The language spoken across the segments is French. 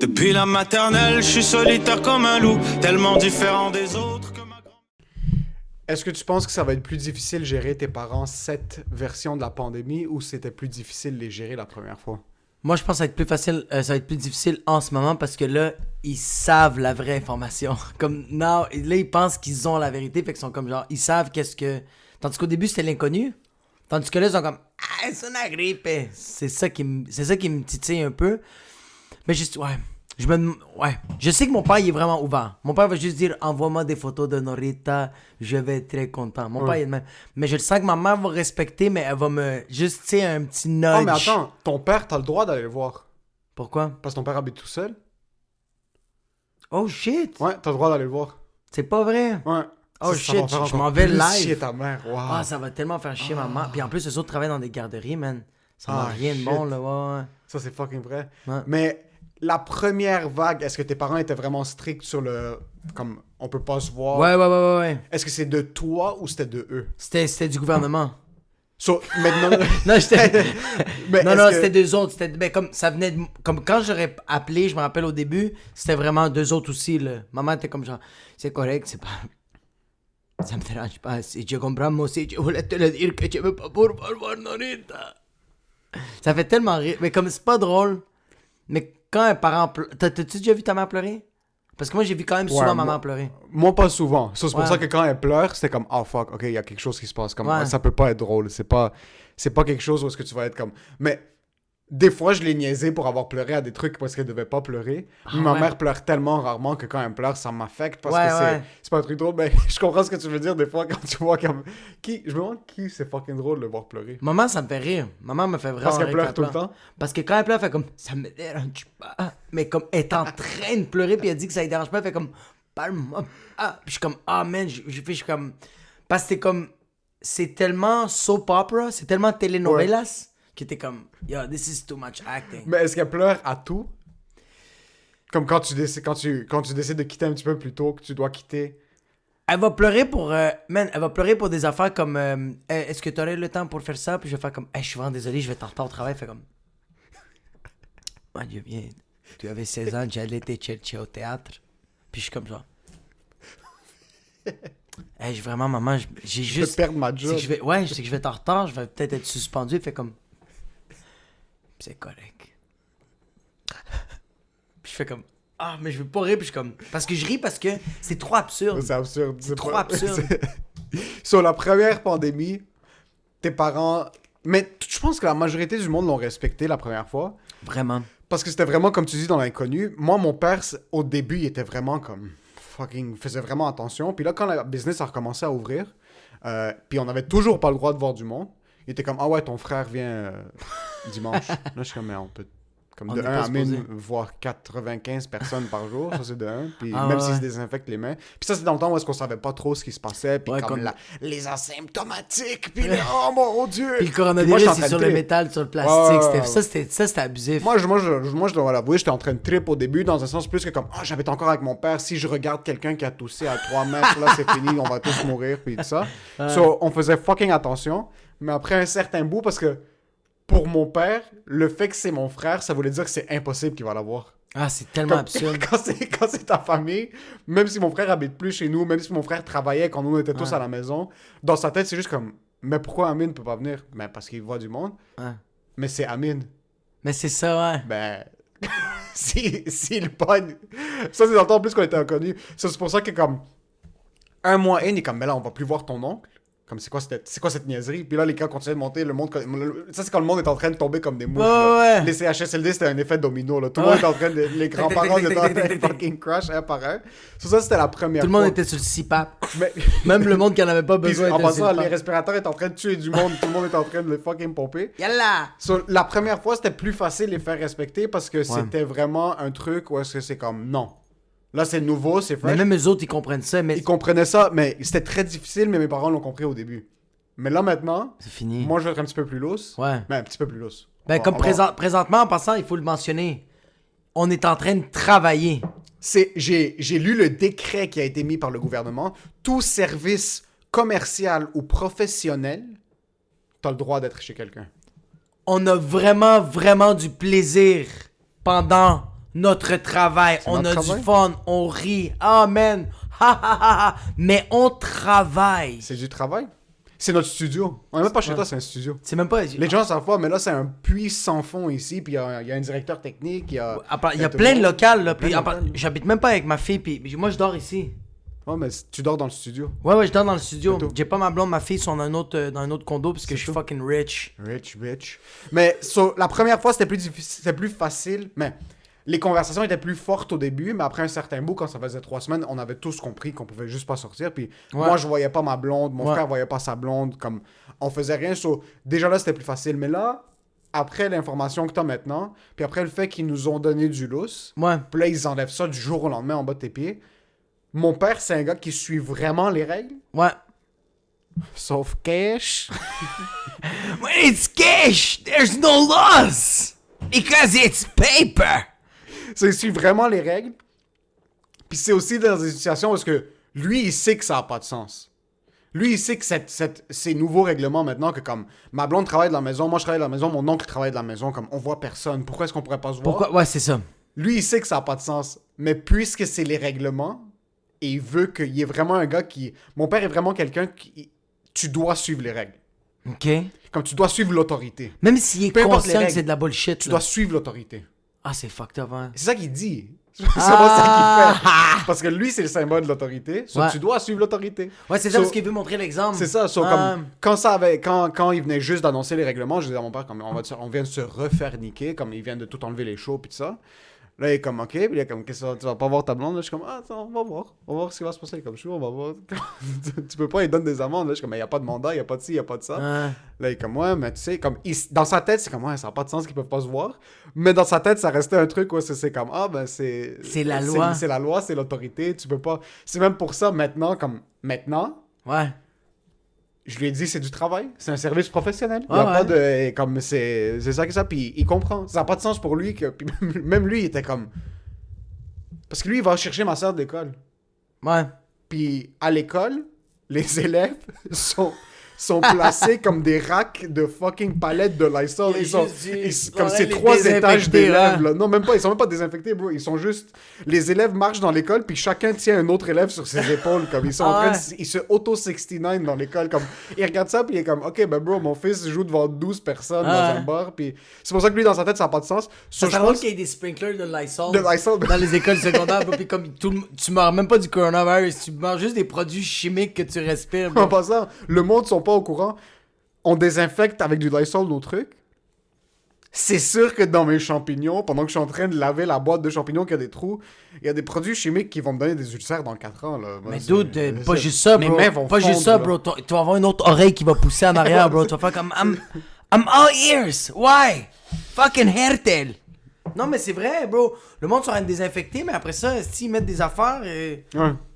Depuis la maternelle, je suis solitaire comme un loup, tellement différent des autres que ma grand... Est-ce que tu penses que ça va être plus difficile gérer tes parents cette version de la pandémie ou c'était plus difficile de les gérer la première fois? Moi, je pense que ça va être plus facile, ça va être plus difficile en ce moment parce que là, ils savent la vraie information. Comme, là, ils pensent qu'ils ont la vérité, fait qu'ils sont comme genre, ils savent qu'est-ce que... Tandis qu'au début, c'était l'inconnu. Tandis que là, ils sont comme, ah, c'est une grippe. C'est ça qui me titille un peu. Mais juste, ouais. Je sais que mon père, il est vraiment ouvert. Mon père va juste dire, envoie-moi des photos de Norita, je vais être très content. Mon père, il est de même. Mais je le sens que ma mère va respecter, mais elle va me, juste, tu sais, un petit nudge. Oh, mais attends, ton père, t'as le droit d'aller le voir. Pourquoi? Parce que ton père habite tout seul. Oh shit! Ouais, t'as le droit d'aller le voir. C'est pas vrai? Ouais. Oh Ça shit, va faire je encore m'en vais plus live. chier ta mère, wow. Ah, ça va tellement faire chier ma mère. Puis en plus, eux autres travaillent dans des garderies, man. Ça n'a Ah, rien de shit. bon, là, ouais. Ça, c'est fucking vrai. Ouais. Mais la première vague, est-ce que tes parents étaient vraiment stricts sur le... Comme, on peut pas se voir? Ouais. Est-ce que c'est de toi ou c'était de eux? C'était du gouvernement. Maintenant... Non, j'étais... Mais non, est-ce non, que- c'était deux autres. C'était, ben, comme, ça venait de... Comme quand j'aurais appelé, je me rappelle au début, c'était vraiment deux autres aussi, là. Maman était comme genre, c'est correct, c'est pas... Ça me dérange pas. Si je comprends, moi aussi, je voulais te le dire que tu veux pas pour voir Norita. Ça fait tellement rire. Mais comme c'est pas drôle, mais quand un parent pleure... T'as-tu déjà vu ta mère pleurer? Parce que moi, j'ai vu quand même souvent Ouais, ma moi- mère pleurer. Moi, pas souvent. Ça, c'est pour Ouais. ça que quand elle pleure, c'était comme, oh fuck, ok, il y a quelque chose qui se passe. Comme, Ouais. ça peut pas être drôle. C'est pas quelque chose où est-ce que tu vas être comme. Mais des fois, je l'ai niaisé pour avoir pleuré à des trucs parce qu'elle devait pas pleurer. Mais ma ouais. mère pleure tellement rarement que quand elle pleure, ça m'affecte parce Ouais, que ouais. c'est pas un truc drôle. Mais je comprends ce que tu veux dire des fois quand tu vois comme. Je me demande qui c'est fucking drôle de le voir pleurer. Maman, ça me fait rire. Maman me fait vraiment Parce qu'elle rire pleure quand tout le elle pleure. temps. Parce que quand elle pleure, elle fait comme, ça me dérange pas. Mais comme, elle est en train de pleurer, puis elle dit que ça ne dérange pas, elle fait comme, parle-moi. Ah, puis je suis comme, ah man, je suis comme. Parce que c'est comme, c'est tellement soap opera, c'est tellement telenovelas, que t'es comme, yo, this is too much acting. Mais est-ce qu'elle pleure à tout? Comme quand tu décides de quitter un petit peu plus tôt, que tu dois quitter. Elle va pleurer pour, man, elle va pleurer pour des affaires comme, est-ce que t'aurais le temps pour faire ça? Puis je vais faire comme, hey, je suis vraiment désolé, je vais être en retard au travail. Elle fait comme, mon Dieu, bien, tu avais 16 ans, j'allais te chercher au théâtre. Puis je suis comme genre, hey, vraiment, maman, j'ai Je vais juste. perdre ma C'est job. que je vais, ouais, c'est que je vais être en retard, je vais peut-être être suspendu. Elle fait comme, c'est correct. Puis je fais comme, ah, mais je veux pas rire. Puis je suis comme, parce que je ris parce que c'est trop absurde. C'est absurde. C'est trop pas- absurde. Sur la première pandémie, tes parents... Mais je pense que la majorité du monde l'ont respecté la première fois. Vraiment. Parce que c'était vraiment, comme tu dis, dans l'inconnu. Moi, mon père, au début, il était vraiment comme... Fucking... faisait vraiment attention. Puis là, quand la business a recommencé à ouvrir, puis on n'avait toujours pas le droit de voir du monde, il était comme, ah ouais, ton frère vient dimanche. Là, je suis comme, mais on peut... Comme On de n'est 1 pas à mine, supposé. voir 95 personnes par jour, ça c'est de 1. Puis Ah, même ouais, s'ils ouais. se désinfectent les mains. Puis ça c'est dans le temps où est-ce qu'on savait pas trop ce qui se passait. Puis Ouais, comme, comme- les asymptomatiques. Puis oh mon Dieu. Puis le Puis moi, coronavirus, j'étais en c'est train sur de le trip. métal, sur le Ouais, plastique. ouais, Ça, c'était abusif. Moi, je dois l'avouer, j'étais en train de trip au début, dans un sens plus que comme, ah, j'habite encore avec mon père, si je regarde quelqu'un qui a toussé à 3 mètres, là, c'est fini, on va tous mourir, puis tout ça. So, on faisait fucking attention, mais après un certain bout, parce que pour mon père, le fait que c'est mon frère, ça voulait dire que c'est impossible qu'il va l'avoir. Ah, c'est tellement absurde. Quand c'est ta famille, même si mon frère habite plus chez nous, même si mon frère travaillait quand nous on était tous Ouais. à la maison, dans sa tête, c'est juste comme, mais pourquoi Amine ne peut pas venir? Ben, parce qu'il voit du monde. Ouais. Mais c'est Amine. Mais c'est ça, ouais. Ben, s'il pogne. Ça, c'est dans le temps en plus qu'on était inconnus. Ça, c'est pour ça que, comme, un mois in, il est comme, mais là, on va plus voir ton oncle. Comme, c'est quoi cette niaiserie? Puis là, les cas continuaient de monter, le monde. Ça, c'est quand le monde est en train de tomber comme des mouches. Ouais, là. ouais. Les CHSLD, c'était un effet domino, là. Tout le Ouais. monde était en train de. Les grands-parents étaient en train de fucking crash un par un. Ça, c'était la première Tout le fois. monde était sur le CPAP. Mais, Même le monde qui en avait pas puis, besoin en était sur passant, le les CPAP. respirateurs étaient en train de tuer du monde. Tout le monde était en train de les fucking pomper. Yalla! La première fois, c'était plus facile de les faire respecter parce que c'était vraiment un truc où est-ce que c'est comme non. Là, c'est nouveau, c'est Mais fresh. même eux autres, ils comprennent ça, mais Ils comprenaient ça, mais c'était très difficile, mais mes parents l'ont compris au début. Mais là, maintenant, c'est fini. moi, je vais être un petit peu plus lousse. Ouais. Mais un petit peu plus lousse. Ben, comme présentement, en passant, il faut le mentionner. On est en train de travailler. J'ai lu le décret qui a été mis par le gouvernement. Tout service commercial ou professionnel, t'as le droit d'être chez quelqu'un. On a vraiment, vraiment du plaisir pendant notre travail. C'est On notre a travail. du fun, on rit. Ah, man. Ha, ha, ha, ha. Mais on travaille. C'est du travail. C'est notre studio. On est même pas chez toi, c'est un studio. C'est même pas... Les gens savent pas, mais là, c'est un puits sans fond ici, puis il y a un directeur technique, il y a... Il y a tout plein le de monde. locales, là. Plein Puis, de locales. j'habite même pas avec ma fille, puis moi, je dors ici. Ouais, mais tu dors dans le studio. Ouais, je dors dans le studio. C'est tout. J'ai pas ma blonde, ma fille sont dans un autre condo parce que je suis fucking rich. Rich. Mais la première fois, c'était plus difficile, c'était plus facile, mais les conversations étaient plus fortes au début, mais après un certain bout, quand ça faisait 3 semaines, on avait tous compris qu'on pouvait juste pas sortir, puis Ouais. moi, je voyais pas ma blonde, mon Ouais. frère voyait pas sa blonde, comme, on faisait rien, déjà là, c'était plus facile, mais là, après l'information que t'as maintenant, puis après le fait qu'ils nous ont donné du lousse, Ouais. puis là, ils enlèvent ça du jour au lendemain en bas de tes pieds. Mon père, c'est un gars qui suit vraiment les règles, Ouais. sauf cash. When it's cash, there's no loss. Because it's paper. Ça, il suit vraiment les règles. Puis c'est aussi dans des situations parce que lui, il sait que ça n'a pas de sens. Lui, il sait que ces nouveaux règlements maintenant, que comme ma blonde travaille de la maison, moi je travaille de la maison, mon oncle travaille de la maison, comme on voit personne. Pourquoi est-ce qu'on pourrait pas se voir? Pourquoi? Ouais, c'est ça. Lui, il sait que ça n'a pas de sens. Mais puisque c'est les règlements, et il veut qu'il y ait vraiment un gars qui... Mon père est vraiment quelqu'un qui... Tu dois suivre les règles. OK. Comme tu dois suivre l'autorité. Même s'il est Peu importe les conscient que règles, c'est de la bullshit. Tu là. dois suivre l'autorité. Ah, c'est fucked up, hein. C'est ça qu'il dit. C'est pas ça qu'il fait. Parce que lui, c'est le symbole de l'autorité. Ouais. Tu dois suivre l'autorité. Ouais, c'est ça parce qu'il veut montrer l'exemple. C'est ça. Comme, quand il venait juste d'annoncer les règlements, je disais à mon père, comme, on vient de se refaire niquer, comme il vient de tout enlever les shows puis tout ça. Là, il est comme, OK. Puis il est comme, qu'est-ce que tu vas pas voir ta blonde? Là, je suis comme, ah, attends, on va voir. On va voir ce qui va se passer. Comme, je suis, on va voir. Tu peux pas, il donne des amendes. Là, je suis comme, mais il n'y a pas de mandat, il n'y a pas de ci, il n'y a pas de ça. Ouais. Là, il est comme, ouais, mais tu sais, comme, dans sa tête, c'est comme, ouais, ça n'a pas de sens qu'ils peuvent pas se voir. Mais dans sa tête, ça restait un truc où c'est comme, ah, ben, c'est la loi. C'est la loi, c'est l'autorité, tu peux pas. C'est même pour ça, maintenant, Ouais. je lui ai dit, c'est du travail, c'est un service professionnel. Il y Ouais, a pas ouais. de. Comme, c'est ça que ça, puis il comprend. Ça n'a pas de sens pour lui, puis même lui, il était comme. Parce que lui, il va chercher ma soeur d'école. Ouais. Puis à l'école, les élèves sont placés comme des racks de fucking palettes de Lysol. Il y a juste du- Comme ouais, c'est les 3 étages désinfectés, d'élèves. hein. Là. Non, même pas. Ils sont même pas désinfectés, bro. Ils sont juste... Les élèves marchent dans l'école, puis chacun tient un autre élève sur ses épaules. Comme ils sont en train de... Ils se auto-69 dans l'école. Comme... Il regarde ça, puis il est comme, OK, ben bro, mon fils joue devant 12 personnes dans un bar. Puis c'est pour ça que lui, dans sa tête, ça n'a pas de sens. Ça je serait drôle pense- qu'il y ait des sprinklers de Lysol, De Lysol. dans les écoles secondaires, bro, puis comme tu meurs même pas du coronavirus, tu meurs juste des produits chimiques que tu respires, bro. En passant, le monde sont pas au courant. On désinfecte avec du Lysol nos trucs. C'est sûr que dans mes champignons, pendant que je suis en train de laver la boîte de champignons qui a des trous, il y a des produits chimiques qui vont me donner des ulcères dans 4 ans. Là. Moi, Mais c'est- dude, c'est- pas juste ça, Mes bro. mains vont Pas juste fondre, ça, là. bro. Tu vas avoir une autre oreille qui va pousser en arrière, bro. Tu vas faire comme I'm all ears. Why? Fucking Hertel. Non, mais c'est vrai, bro. Le monde sera désinfecté, mais après ça, s'ils mettent des affaires, Ouais.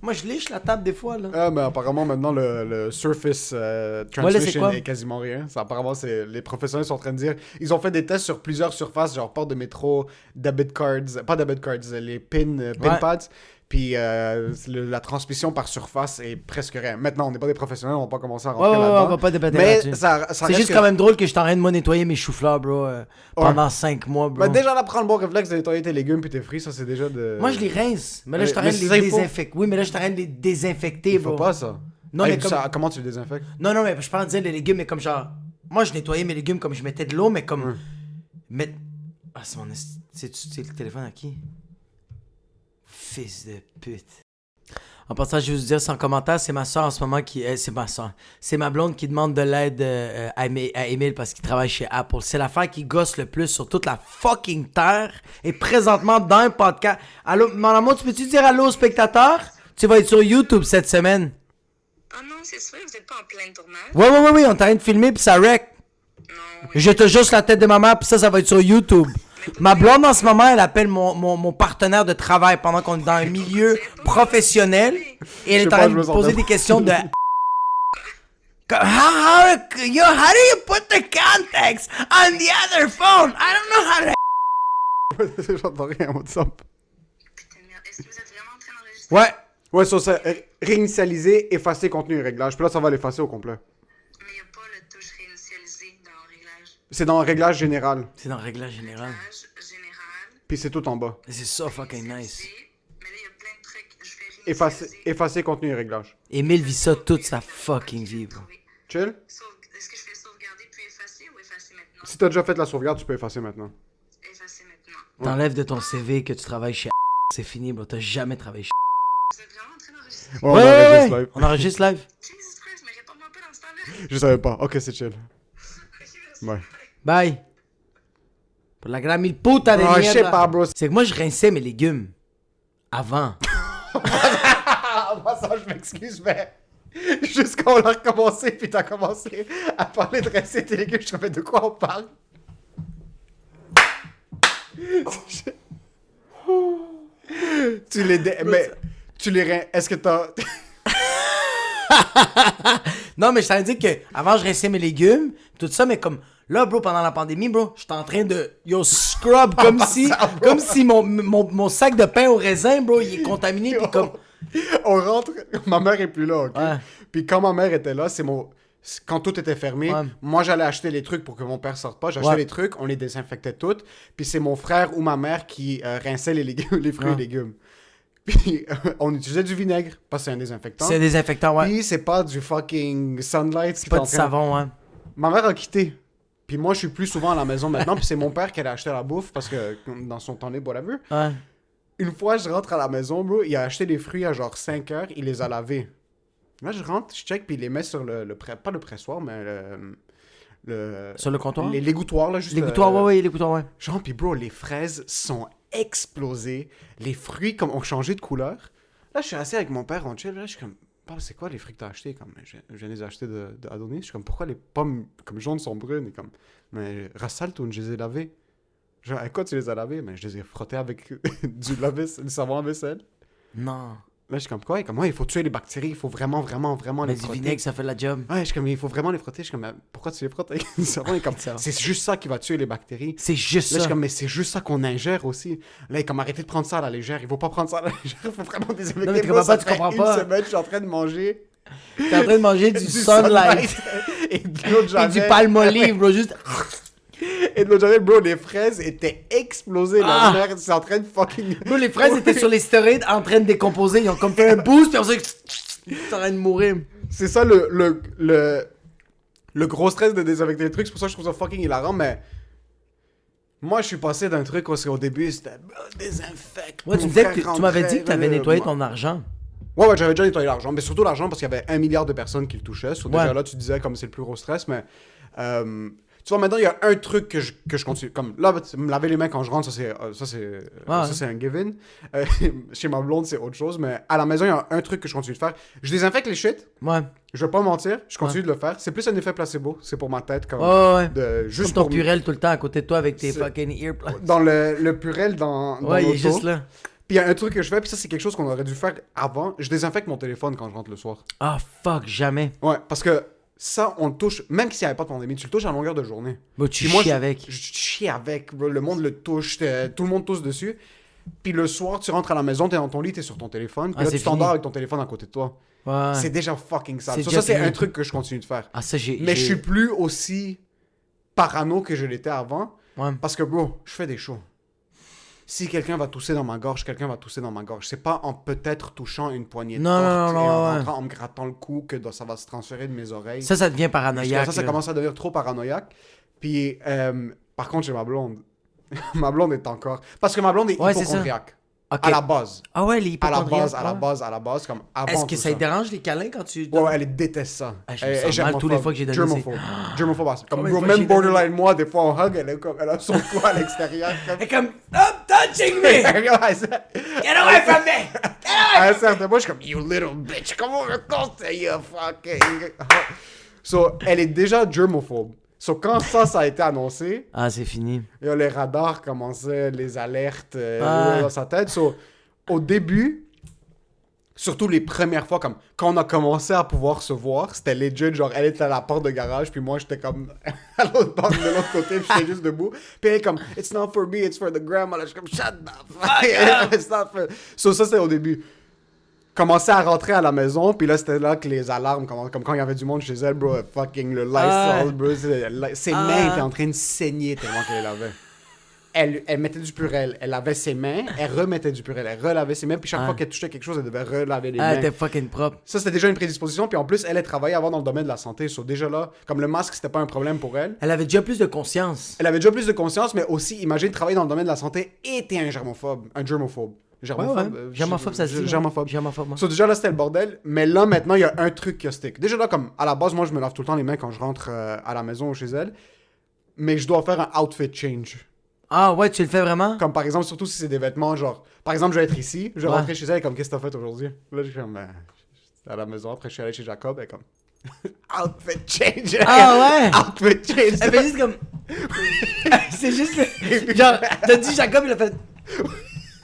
moi je liche la table des fois, là. Ah, mais apparemment, maintenant, le surface là, c'est transmission quoi? est quasiment rien. Ça, apparemment, les professionnels sont en train de dire... Ils ont fait des tests sur plusieurs surfaces, genre porte de métro, debit cards... Pas debit cards, les pin Ouais. pads. Puis la transmission par surface est presque rien. Maintenant, on n'est pas des professionnels, on va pas commencer à rentrer Ouais, là-dedans. on va pas débattre Mais là-dessus. ça C'est reste juste que- quand même drôle que je t'arrête de moi nettoyer mes choux-fleurs, bro, pendant 5 mois, bro. Ben, déjà, là, prends le bon réflexe de nettoyer tes légumes puis tes fruits, ça, c'est déjà de... Moi, je les rince. Mais là, Mais- je t'arrête mais de ça, les il faut. désinfecter. Oui, mais là, je t'arrête de les désinfecter, Il bro. faut pas, ça. Non, Hey, mais comme... comment tu les désinfectes? Non, mais je parle de dire les légumes, mais comme genre... Moi, je nettoyais mes légumes comme je mettais de l'eau, mais comme... Mais... Ah, c'est mon... C'est le téléphone à qui? Fils de pute. En passant, je vais vous dire sans commentaire, c'est ma soeur en ce moment qui... c'est ma soeur. C'est ma blonde qui demande de l'aide à Emile parce qu'il travaille chez Apple. C'est l'affaire qui gosse le plus sur toute la fucking terre. Et présentement, dans un podcast... Allô, mon amour, tu peux-tu dire allô aux spectateurs? Tu vas être sur YouTube cette semaine. Ah non, c'est sûr, vous êtes pas en plein tournage? Ouais, on est en train de filmer puis ça wreck. Non, Je te juste la tête de ma mère puis ça va être sur YouTube. Ma blonde en ce moment, elle appelle mon partenaire de travail pendant qu'on est dans un milieu professionnel et elle Je sais est en pas, train je de me me sens poser bien. des questions de... How do you put the context on the other phone? I don't know how to... J'entends rien, WhatsApp. putain de merde. Est-ce que vous êtes vraiment en train d'enregistrer? Ouais. Ouais, sur ça, réinitialiser, effacer contenu et réglage. Puis là, ça va l'effacer au complet. Mais il n'y a pas le touche réinitialisé dans réglage. C'est dans réglage général. C'est dans le réglage général. Réglage général. Puis c'est tout en bas. C'est ça fucking nice. Mais là, il y a plein de trucs. Je vais Effacer contenu et réglage. Emile vit ça toute sa fucking vie, bro. Chill. Est-ce que je fais sauvegarder puis effacer ou effacer maintenant? Si t'as déjà fait la sauvegarde, tu peux effacer maintenant. Effacer maintenant. T'enlèves de ton CV que tu travailles chez c'est fini, bro. T'as jamais travaillé chez Vous êtes vraiment en train d'enregistrer? Ouais, on enregistre live. On enregistre live. Jesus Christ, mais réponds-moi pas dans ce temps-là. Je savais pas. Ok, c'est chill. Ouais. Bye. Pour la gran mille puta de Ah, je mierda. sais pas, bro. C'est que moi, je rinçais mes légumes. Avant. Moi, ça, je m'excuse, mais. Juste quand on a recommencé, puis t'as commencé à parler de rincer tes légumes, je savais de quoi on parle. Tu les. Mais. Tu les rinces. Est-ce que t'as. Non, mais je t'avais dit que avant je rinçais mes légumes, tout ça, mais comme là, bro, pendant la pandémie, bro, j'étais en train de scrub comme si mon sac de pain au raisin, bro, il est contaminé, puis comme. On rentre, ma mère est plus là, ok? Ouais. Puis quand ma mère était là, quand tout était fermé, Ouais. moi j'allais acheter les trucs pour que mon père sorte pas. J'achetais Ouais. les trucs, on les désinfectait toutes. Puis c'est mon frère ou ma mère qui rinçait les légumes, les fruits Ouais. et légumes. Puis on utilisait du vinaigre parce que c'est un désinfectant. C'est désinfectant, ouais. Puis c'est pas du fucking sunlight. C'est pas du savon, ouais. Ma mère a quitté. Puis moi je suis plus souvent à la maison maintenant. Puis c'est mon père qui allait acheter la bouffe parce que dans son temps libre, whatever. Ouais. Une fois, je rentre à la maison, bro, il a acheté des fruits à genre 5 heures, il les a lavés. Là, je rentre, je check, puis il les met sur pas le pressoir, mais Sur le comptoir? l'égouttoir, là, juste. L'égouttoir, ouais, ouais, l'égouttoir, ouais. Genre, puis bro, les fraises sont explosées, les fruits comme ont changé de couleur. Là, je suis assis avec mon père, on chill, là, je suis comme, papa, c'est quoi les fruits que t'as achetés? Comme, je viens de les acheter de Adonis. Je suis comme, pourquoi les pommes comme jaunes sont brunes? Et comme, mais Rassaltoun, je les ai lavées. Genre, à quoi tu les as lavés? Mais je les ai frottés avec du savon à vaisselle. Non. Là, je suis comme quoi? Comme, ouais, il faut tuer les bactéries, il faut vraiment Mais les du frotter. vinaigre, ça fait la job. Ouais, je suis comme, il faut vraiment les frotter. Je suis comme, mais pourquoi tu les frottes avec du savon? Il est comme, c'est juste ça qui va tuer les bactéries. C'est juste Là, je ça. suis comme, mais c'est juste ça qu'on ingère aussi. Là, il est comme, arrêtez de prendre ça à la légère. Il faut pas prendre ça à la légère. Il faut vraiment désinfecter. Non, mais tu Moi, comprends pas, ça tu fait comprends une pas. semaine, je suis en train de manger T'es en train de manger du sunlight. Et de l'eau de Et javel. du palmolive, bro, juste. Et de l'eau de javel, bro, les fraises étaient explosées. Ah. La mère, c'est en train de fucking... Bro, les fraises étaient sur les stéroïdes en train de décomposer. Ils ont comme fait un boost, puis on s'est. Ils sont en train de mourir. C'est ça le gros stress de désinfecter les trucs. C'est pour ça que je trouve ça fucking hilarant, mais... Moi, je suis passé d'un truc où au début, c'était désinfecte. Ouais, tu Mon me disais frère que tu m'avais dit que t'avais rentrait, nettoyé ton argent. Ouais, j'avais déjà nettoyé l'argent. Mais surtout l'argent parce qu'il y avait 1 milliard de personnes qui le touchaient. So, Ouais. déjà là, tu disais comme c'est le plus gros stress, mais... tu vois, maintenant, il y a un truc que je continue. Comme là, me laver les mains quand je rentre, ça, c'est un given. Chez ma blonde, c'est autre chose. Mais à la maison, il y a un truc que je continue de faire. Je désinfecte les shit. Ouais. Je vais pas mentir. Je continue de le faire. C'est plus un effet placebo. C'est pour ma tête. Comme, Ouais. de, juste Comme ton pour- purel tout le temps à côté de toi avec tes C'est- fucking earplugs. Dans le purel dans Ouais, il est l'auto. juste là. Puis il y a un truc que je fais, puis ça, c'est quelque chose qu'on aurait dû faire avant. Je désinfecte mon téléphone quand je rentre le soir. Ah, fuck, jamais. Ouais, parce que ça, on le touche, même s'il n'y avait pas de pandémie, tu le touches à longueur de journée. Bro, tu Puis moi, chies avec. Je chie avec, bro. Le monde le touche, tout le monde touche dessus. Puis le soir, tu rentres à la maison, t'es dans ton lit, t'es sur ton téléphone, puis Ah, là, c'est tu t'endors fini. avec ton téléphone à côté de toi. Ouais. C'est déjà fucking sale. C'est Ça, déjà c'est fini. un truc que je continue de faire. Ah, ça, j'ai. Mais je suis plus aussi parano que je l'étais avant, Ouais. parce que, bro, je fais des shows. Si quelqu'un va tousser dans ma gorge, quelqu'un va tousser dans ma gorge. C'est pas en peut-être touchant une poignée de Non, porte non, et en non, ouais. rentrant, en me grattant le cou que ça va se transférer de mes oreilles. Ça devient paranoïaque. Ça là. commence à devenir trop paranoïaque. Puis, par contre, j'ai ma blonde. Ma blonde est encore... Parce que ma blonde est Ouais, c'est ça. hypochondriaque. Ok. À la base. Ah ouais, les À la hypochondriaques. base, comme avant Est-ce que tout ça te dérange les câlins quand tu. Ouais, elle déteste ça. Ah, je me sens mal tous les fois que j'ai donné Germophobe. Germophobe. Comme, Combien de bro, fois même j'ai donné? borderline moi, des fois on hug, elle a son cou à l'extérieur. Comme... Elle est comme. Stop touching me! Ouais, Get away from me! à un certain point, je suis comme, you little bitch, comment on me conseille, you fucking... So, elle est déjà germophobe. So, quand ça a été annoncé, Ah, c'est fini. les radars commençaient, les alertes Ah. dans sa tête. So, au début, surtout les premières fois, comme quand on a commencé à pouvoir se voir, c'était legit, genre elle était à la porte de garage, puis moi j'étais comme à l'autre bord de l'autre côté, puis j'étais juste debout. Puis elle est comme, it's not for me, it's for the grandma. Là, je suis comme, shut the fuck, it's not for... So, ça c'était au début. Commençait à rentrer à la maison, puis là c'était là que les alarmes, comme quand il y avait du monde chez elle, bro, fucking le Lysol, bro, ses mains étaient en train de saigner tellement qu'elle l'avait. elle mettait du purel, elle lavait ses mains, elle remettait du purel, elle relavait ses mains, puis chaque fois qu'elle touchait quelque chose, elle devait relaver les Ah, mains. t'es fucking propre. Ça, c'était déjà une prédisposition, puis en plus, elle travaillait avant dans le domaine de la santé, so déjà là, comme le masque, c'était pas un problème pour elle. Elle avait déjà plus de conscience. Elle avait déjà plus de conscience, mais aussi, imagine travailler dans le domaine de la santé et t'es un germophobe. Germophobe, Germophobe, ça se dit. Germophobe. Germophobe, moi. So, déjà là, c'était le bordel, mais là, maintenant, il y a un truc qui a stick. Déjà là, comme à la base, moi, je me lave tout le temps les mains quand je rentre à la maison ou chez elle, mais je dois faire un outfit change. Ah ouais, tu le fais vraiment? Comme par exemple, surtout si c'est des vêtements, genre, par exemple, je vais être ici, je vais Ouais. rentrer chez elle, comme, qu'est-ce que t'as fait aujourd'hui? Là, je suis comme, j'étais à la maison, après, je suis allé chez Jacob, et comme, outfit change! Ah ouais? Outfit change! Elle fait juste comme. C'est juste le. Genre, t'as dit Jacob, il a fait.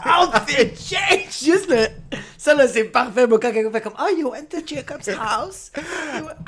Outfit change! Juste le. Ça là, c'est parfait, bro. Quand quelqu'un fait comme. Oh, you went to Jacob's house?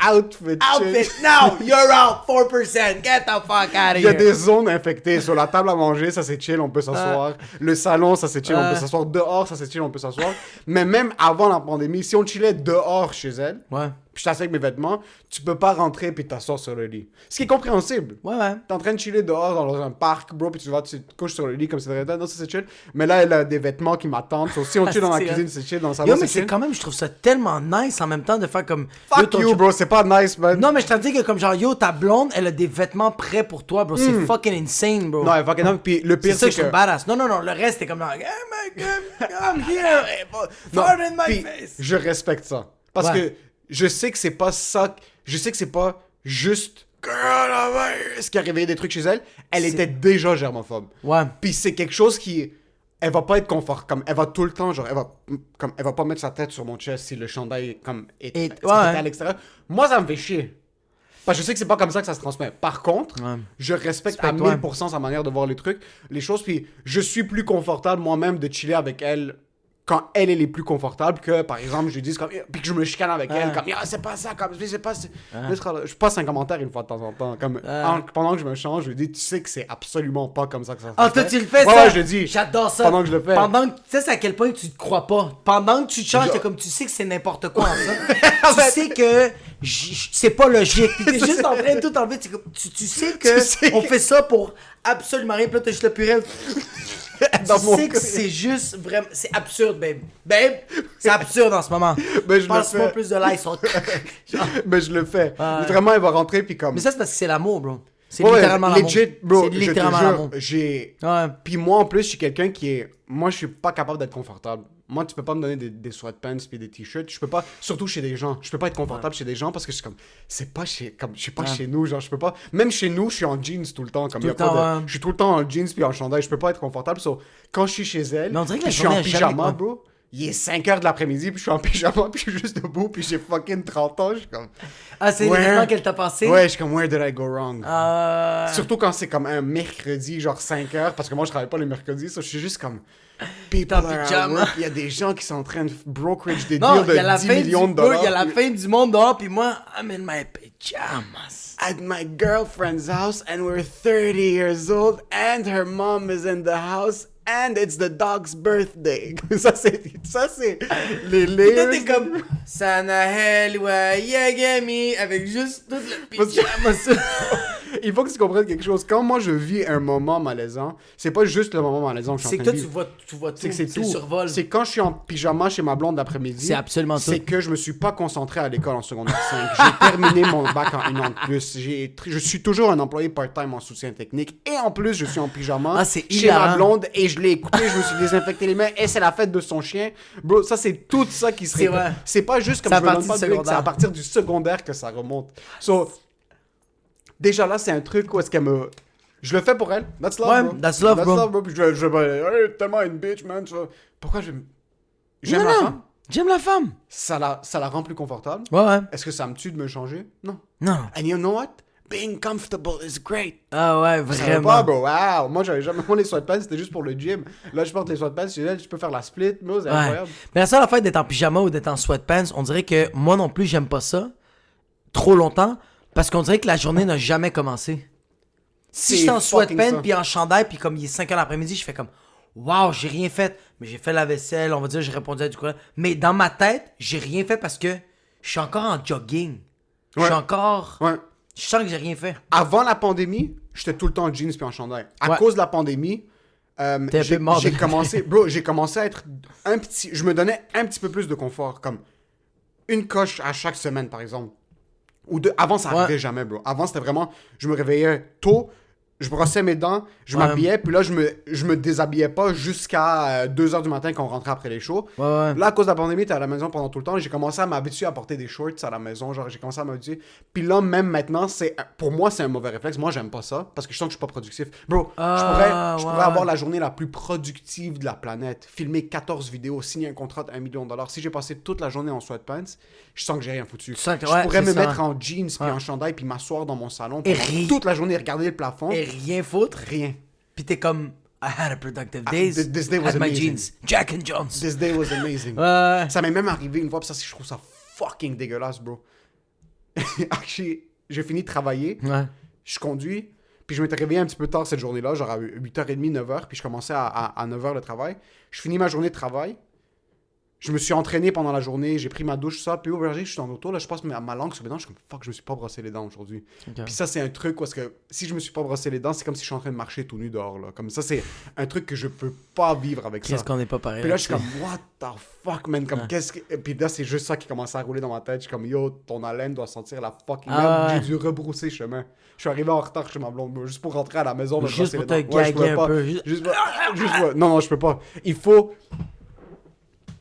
Outfit change! Outfit! Now, you're out 4%! Get the fuck out of Il y a here! des zones infectées. Sur la table à manger, ça c'est chill, on peut s'asseoir. Le salon, ça c'est chill, on peut s'asseoir. Dehors, ça c'est chill, on peut s'asseoir. Mais même avant la pandémie, si on chillait dehors chez elle, Ouais. puis je t'assieds avec mes vêtements, tu peux pas rentrer puis t'asseoir sur le lit. Ce qui est compréhensible. Ouais, ouais. T'es en train de chiller dehors dans un parc, bro, puis tu te couches sur le lit comme c'est vrai. Non, ça c'est chill. Mais là, elle a des vêtements qui m'attendent. So, si on chill dans la C'est cuisine, c'est chill. Dans le salon, Yo, mais c'est c'est chill. quand même, je trouve ça tellement nice en même temps de faire comme. Yo, Fuck ton you, chum- bro, c'est pas nice, man. Non, mais je t'en dis que comme genre, yo, ta blonde, elle a des vêtements prêts pour toi, bro. C'est fucking insane, bro. Non, fucking non. Puis le c'est pire, ça que c'est je que. trouve badass. Non, le reste, c'est comme genre, oh my god, I'm here, Non, fart in my puis face. je respecte ça. Parce Ouais. que je sais que c'est pas ça. Je sais que c'est pas juste ce qui a réveillé des trucs chez elle. Elle C'est- était déjà germophobe. Ouais. Puis c'est quelque chose qui. Elle va pas être confort. Comme, elle va tout le temps, genre, elle va pas mettre sa tête sur mon chest si le chandail, comme, est Et- était ouais. à l'extérieur. Moi, ça me fait chier. Parce que je sais que c'est pas comme ça que ça se transmet. Par contre, Ouais. je respecte à Respecte-toi. 1000% sa manière de voir les trucs, les choses, puis je suis plus confortable moi-même de chiller avec elle quand elle est plus confortable que, par exemple, je lui dis, comme, puis que je me chicane avec elle, comme, c'est pas ça, comme, c'est pas... Je passe un commentaire une fois de temps en temps, comme, pendant que je me change, je lui dis, tu sais que c'est absolument pas comme ça que ça se Ah, fait. toi, tu le fais, Ouais, ça? ouais, je le dis. J'adore ça. Pendant que je le fais. Pendant que, tu sais, c'est à quel point tu te crois pas. Pendant que tu te changes, Genre- t'es comme, tu sais que c'est n'importe quoi, en ça. Tu sais que c'est pas logique. Puis t'es juste en train de tout enlever. Tu sais que Tu sais on que- fait ça pour absolument rien. Puis là, t'as juste le purel. Dans Tu mon sais que cas. c'est juste vraiment... C'est absurde, babe. Babe, c'est absurde en ce moment. Mais je le Passe-moi fais. plus de likes. Mais je le fais. Ouais. Vraiment, elle va rentrer, puis comme... Mais ça, c'est parce que c'est l'amour, bro. C'est Ouais, littéralement l'amour. legit, bro, C'est je te littéralement jure, l'amour. j'ai... Ouais. Puis moi, en plus, je suis quelqu'un qui est... Moi, je suis pas capable d'être confortable. Moi, tu peux pas me donner des sweatpants puis des t-shirts. Je peux pas... Surtout chez des gens. Je peux pas être confortable chez des gens parce que je suis comme... C'est pas chez... Comme, je suis pas chez nous, genre, je peux pas... Même chez nous, je suis en jeans tout le temps. Comme, Tout y a le pas temps, de... ouais. Je suis tout le temps en jeans puis en chandail. Je peux pas être confortable. So, quand je suis chez elle, Mais on dirait que puis la je suis en journée a jamais- pyjama, ouais. bro. Il est 5h de l'après-midi, puis je suis en pyjama, puis je suis juste debout, puis j'ai fucking 30 ans. Je suis comme... Ah, c'est Ouais. l'événement qu'elle t'a passé? Ouais, je suis comme, where did I go wrong? Surtout Surtout quand c'est comme un mercredi, genre 5h, parce que moi je travaille pas les mercredis, so je suis juste comme. People en are at pyjama. work. Il y a des gens qui sont en train de brokerage des non, deals il y a la de 10 fin millions du de dollars. Il y a la fin du monde dehors, puis moi, I'm in my pajamas. At my girlfriend's house, and we're 30 years old, and her mom is in the house, and it's the dog's birthday. ça, c'est les Puis là, layers. t'es comme Sanahel wa Yagami avec juste tout le pyjama sur. Il faut que tu comprennes quelque chose. Quand moi je vis un moment malaisant, c'est pas juste le moment malaisant que je suis C'est en que train toi, de vivre. tu vois tout. C'est que c'est tout. le survol. C'est quand je suis en pyjama chez ma blonde l'après-midi. C'est absolument C'est tout. que je me suis pas concentré à l'école en secondaire 5. J'ai terminé mon bac en 1 an de plus. Je suis toujours un employé part-time en soutien technique. Et en plus, je suis en pyjama Ah, c'est chez hilarant. ma blonde. Et je l'ai écouté, je me suis désinfecté les mains. Et c'est la fête de son chien. Bro, ça, c'est tout ça qui se C'est répète. vrai. C'est pas juste comme C'est à je me donne partir pas du de break, secondaire. c'est à partir du secondaire que ça remonte. So, déjà là, c'est un truc où est-ce qu'elle me... Je le fais pour elle. That's love, Ouais, bro. that's love, bro. Puis je vais tellement une bitch, man. tu vois. Pourquoi je... J'aime Non, la non. femme. J'aime la femme. Ça la rend plus confortable. Ouais, ouais. Est-ce que ça me tue de me changer? Non. Non. And you know what? Being comfortable is great. Ah ouais, Ça va vraiment. pas, bro. Wow. Moi, j'avais jamais... Moi, les sweatpants, c'était juste pour le gym. Là, je porte les sweatpants chez elle, je peux faire la split. Mais c'est Ouais. incroyable. Mais la seule affaire d'être en pyjama ou d'être en sweatpants, on dirait que moi non plus, j'aime pas ça trop longtemps parce qu'on dirait que la journée n'a jamais commencé. Si C'est j'étais en fucking sweatpants ça. puis en chandail puis comme il est 5h l'après-midi, je fais comme waouh, j'ai rien fait. Mais j'ai fait la vaisselle, on va dire, j'ai répondu à du courriel. Mais dans ma tête, j'ai rien fait parce que je suis encore en jogging. Je suis Ouais. encore. Ouais. Je sens que j'ai rien fait. Avant la pandémie, j'étais tout le temps en jeans puis en chandail. À Ouais. cause de la pandémie, T'es un peu mort J'ai de- commencé, bro, j'ai commencé à être un petit... Je me donnais un petit peu plus de confort, comme une coche à chaque semaine, par exemple. Ou deux. Avant, ça Ouais. arrivait jamais, bro. Avant, c'était vraiment... Je me réveillais tôt, je brossais mes dents, je Ouais. m'habillais, puis là, je me déshabillais pas jusqu'à 2h du matin quand on rentrait après les shows. Ouais, ouais. Là, à cause de la pandémie, t'es à la maison pendant tout le temps. J'ai commencé à m'habituer à porter des shorts à la maison. Genre, j'ai commencé à m'habituer. Puis là, même maintenant, pour moi, c'est un mauvais réflexe. Moi, j'aime pas ça parce que je sens que je suis pas productif. Bro, Ah, je ouais. pourrais avoir la journée la plus productive de la planète. Filmer 14 vidéos, signer un contrat de $1 million. Si j'ai passé toute la journée en sweatpants, je sens que j'ai rien foutu. Tu sens que- je ouais, pourrais c'est me ça. mettre en jeans puis Ouais. en chandail puis m'asseoir dans mon salon Et pendant rien. toute la journée et regarder le plafond. Et rien foutre. Rien. Puis t'es comme, I had a productive days. this day was had my amazing. jeans. Jack and Jones. This day was amazing. Ouais. Ça m'est même arrivé une fois, puis ça, je trouve ça fucking dégueulasse, bro. Actually, j'ai fini de travailler, Ouais. je conduis, puis je m'étais réveillé un petit peu tard cette journée-là, genre à 8h30, 9h, puis je commençais à 9h le travail. Je finis ma journée de travail, je me suis entraîné pendant la journée, j'ai pris ma douche, ça, puis au berger, je suis en auto, là, je passe ma langue sur les dents, je suis comme fuck, je me suis pas brossé les dents aujourd'hui. Ok. Puis ça, c'est un truc parce que si je me suis pas brossé les dents, c'est comme si je suis en train de marcher tout nu dehors, là. Comme ça, c'est un truc que je peux pas vivre avec ça. Qu'est-ce qu'on n'est pas pareil. Puis là, je suis là-dessus. comme, what the fuck, man? Comme, Ouais. qu'est-ce que. Et puis là, c'est juste ça qui commençait à rouler dans ma tête. Je suis comme, yo, ton haleine doit sentir la fucking Ah, merde. ouais. J'ai dû rebrousser chemin. Je suis arrivé en retard chez ma blonde, bro, juste pour rentrer à la maison. me Juste brosser pour les te dents. Ouais, je gaguer pouvais un pas. peu. Non, je peux pas. Il faut.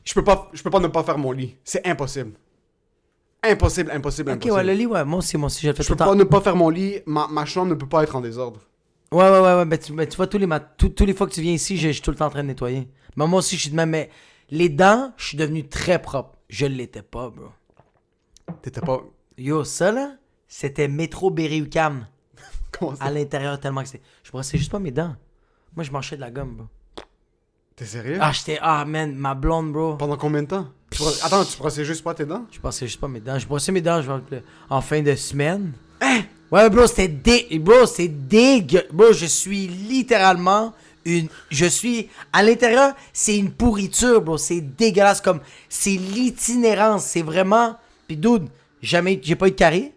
Je peux pas ne pas faire mon lit. C'est impossible. Impossible. Ok, ouais, le lit, ouais. Moi aussi, je le fais Je tout peux le temps. pas ne pas faire mon lit. Ma chambre ne peut pas être en désordre. Ouais. Mais tu vois, tous les fois que tu viens ici, je suis tout le temps en train de nettoyer. Mais moi aussi, je suis de même. Mais les dents, je suis devenu très propre. Je l'étais pas, bro. T'étais pas. Yo, ça, là, c'était métro Berry-UQAM. Comment ça? À l'intérieur, tellement que c'était. Je brossais juste pas mes dents. Moi, je mangeais de la gomme, bro. T'es sérieux? Ah, man, ma blonde, bro. Pendant combien de temps? Attends, tu brossais juste pas tes dents? Je brossais juste pas mes dents. Je brossais mes dents, en fin de semaine. Hein? Ouais, bro, c'est dégueu. Bro, je suis littéralement à l'intérieur, c'est une pourriture, bro. C'est dégueulasse, comme, c'est l'itinérance. C'est vraiment, pis dude, j'ai pas eu de carie.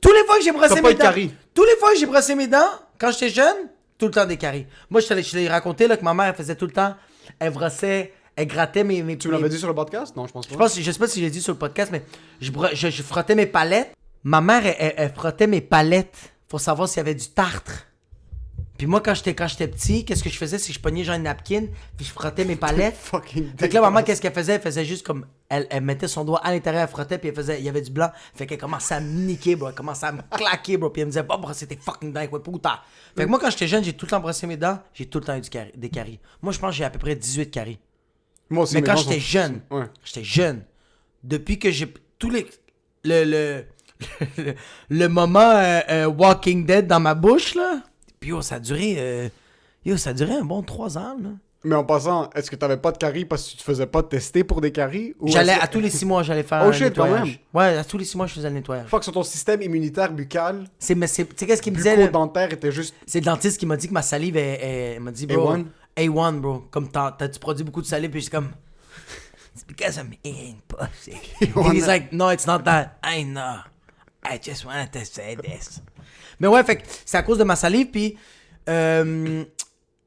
Tous les fois que j'ai brossé T'as pas mes eu de dents. carie? Tous les fois que j'ai brossé mes dents, quand j'étais jeune, tout le temps des caries. Moi, je t'ai raconté, là, que ma mère, elle faisait tout le temps, elle brossait, elle grattait mes Tu me l'avais dit sur le podcast? Non, je pense pas. je sais pas si j'ai dit sur le podcast, mais je frottais mes palettes. Ma mère, elle frottait mes palettes pour savoir s'il y avait du tartre. Puis moi, quand j'étais petit, qu'est-ce que je faisais? C'est que je pognais genre une napkin, puis je frottais mes palettes. Fucking Fait que là, maman, qu'est-ce qu'elle faisait? Elle faisait juste comme... Elle mettait son doigt à l'intérieur, elle frottait, puis il y avait du blanc. Fait qu'elle commençait à me niquer, bro. Elle commençait à me claquer, bro. Puis elle me disait, bah, brosser tes fucking dents, quoi, puta. Fait que moi, quand j'étais jeune, j'ai tout le temps brossé mes dents. J'ai tout le temps eu des caries. Moi, je pense que j'ai à peu près 18 caries. Moi aussi, Mais mes quand dents j'étais sont- jeune, Ouais. j'étais jeune. Depuis que j'ai tous les le moment Walking Dead dans ma bouche là, puis ça a duré un bon 3 ans là. Mais en passant, est-ce que t'avais pas de caries parce que tu te faisais pas tester pour des caries? Ou J'allais est-ce que- à tous les 6 mois, j'allais faire Oh un shit, quand nettoyage. même. Ouais, à tous les 6 mois, je faisais le nettoyage. Fuck, sur ton système immunitaire buccal, Tu sais qu'est-ce qu'il me disait là? bucco-dentaire était juste... C'est le dentiste qui m'a dit que ma salive elle m'a dit bro, A1? A1 bro, comme tu produis beaucoup de salive puis j'étais comme it's because I'm eating pussy. And he's like, no, it's not that. I know. I just wanted to say this. Mais ouais, fait que c'est à cause de ma salive, puis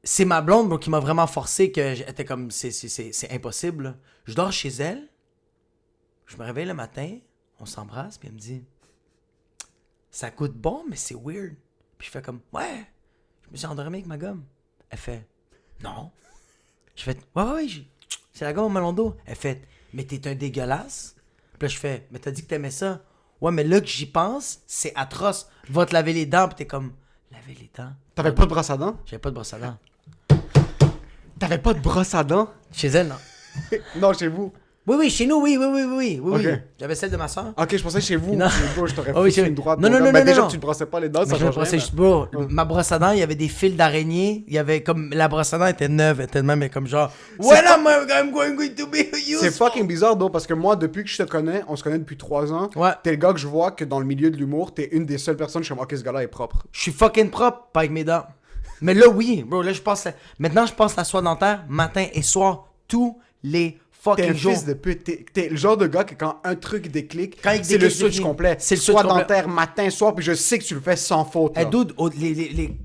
c'est ma blonde bro, qui m'a vraiment forcé que j'étais comme, c'est impossible. Là. Je dors chez elle, je me réveille le matin, on s'embrasse, puis elle me dit, ça coûte bon, mais c'est weird. Puis je fais comme, ouais, je me suis endormi avec ma gomme. Elle fait, non. Je fais, ouais, c'est la gomme au melon d'eau. Elle fait, mais t'es un dégueulasse. Puis là, je fais, mais t'as dit que t'aimais ça. Ouais, mais là que j'y pense, c'est atroce. Va te laver les dents, puis t'es comme, laver les dents. T'avais pas de brosse à dents? J'avais pas de brosse à dents. T'avais pas de brosse à dents? Chez elle, non. Non, chez vous. Oui, chez nous, oui. Ok. J'avais celle de ma soeur. Ok, je pensais chez vous. Non. Bro, je t'aurais Ah oui, foutu chez- une droite. Non, mon non, gars. non, Ben, déjà non. que tu te brossais pas les dents, Mais ça je me change brossais rien. juste, bro, ma brosse à dents, il y avait des fils d'araignée. Il y avait comme, la brosse à dents était neuve, elle était de même, mais comme genre, when am I going to be useful? C'est fucking bizarre, though, parce que moi, depuis que je te connais, on se connaît depuis 3 ans, Ouais. t'es le gars que je vois que dans le milieu de l'humour, t'es une des seules personnes, je suis comme, ok, ce gars-là est propre. Je suis fucking propre, pas avec mes dents. Mais là, oui, bro, là, maintenant, je passe la soie dentaire matin et soir tous les fucking un jour. fils de pute. T'es le genre de gars que quand un truc déclic, Quand il c'est le déclic, switch c'est complet. c'est le switch Soit complet. dentaire, matin, soir, puis je sais que tu le fais sans faute. Hey, là. dude,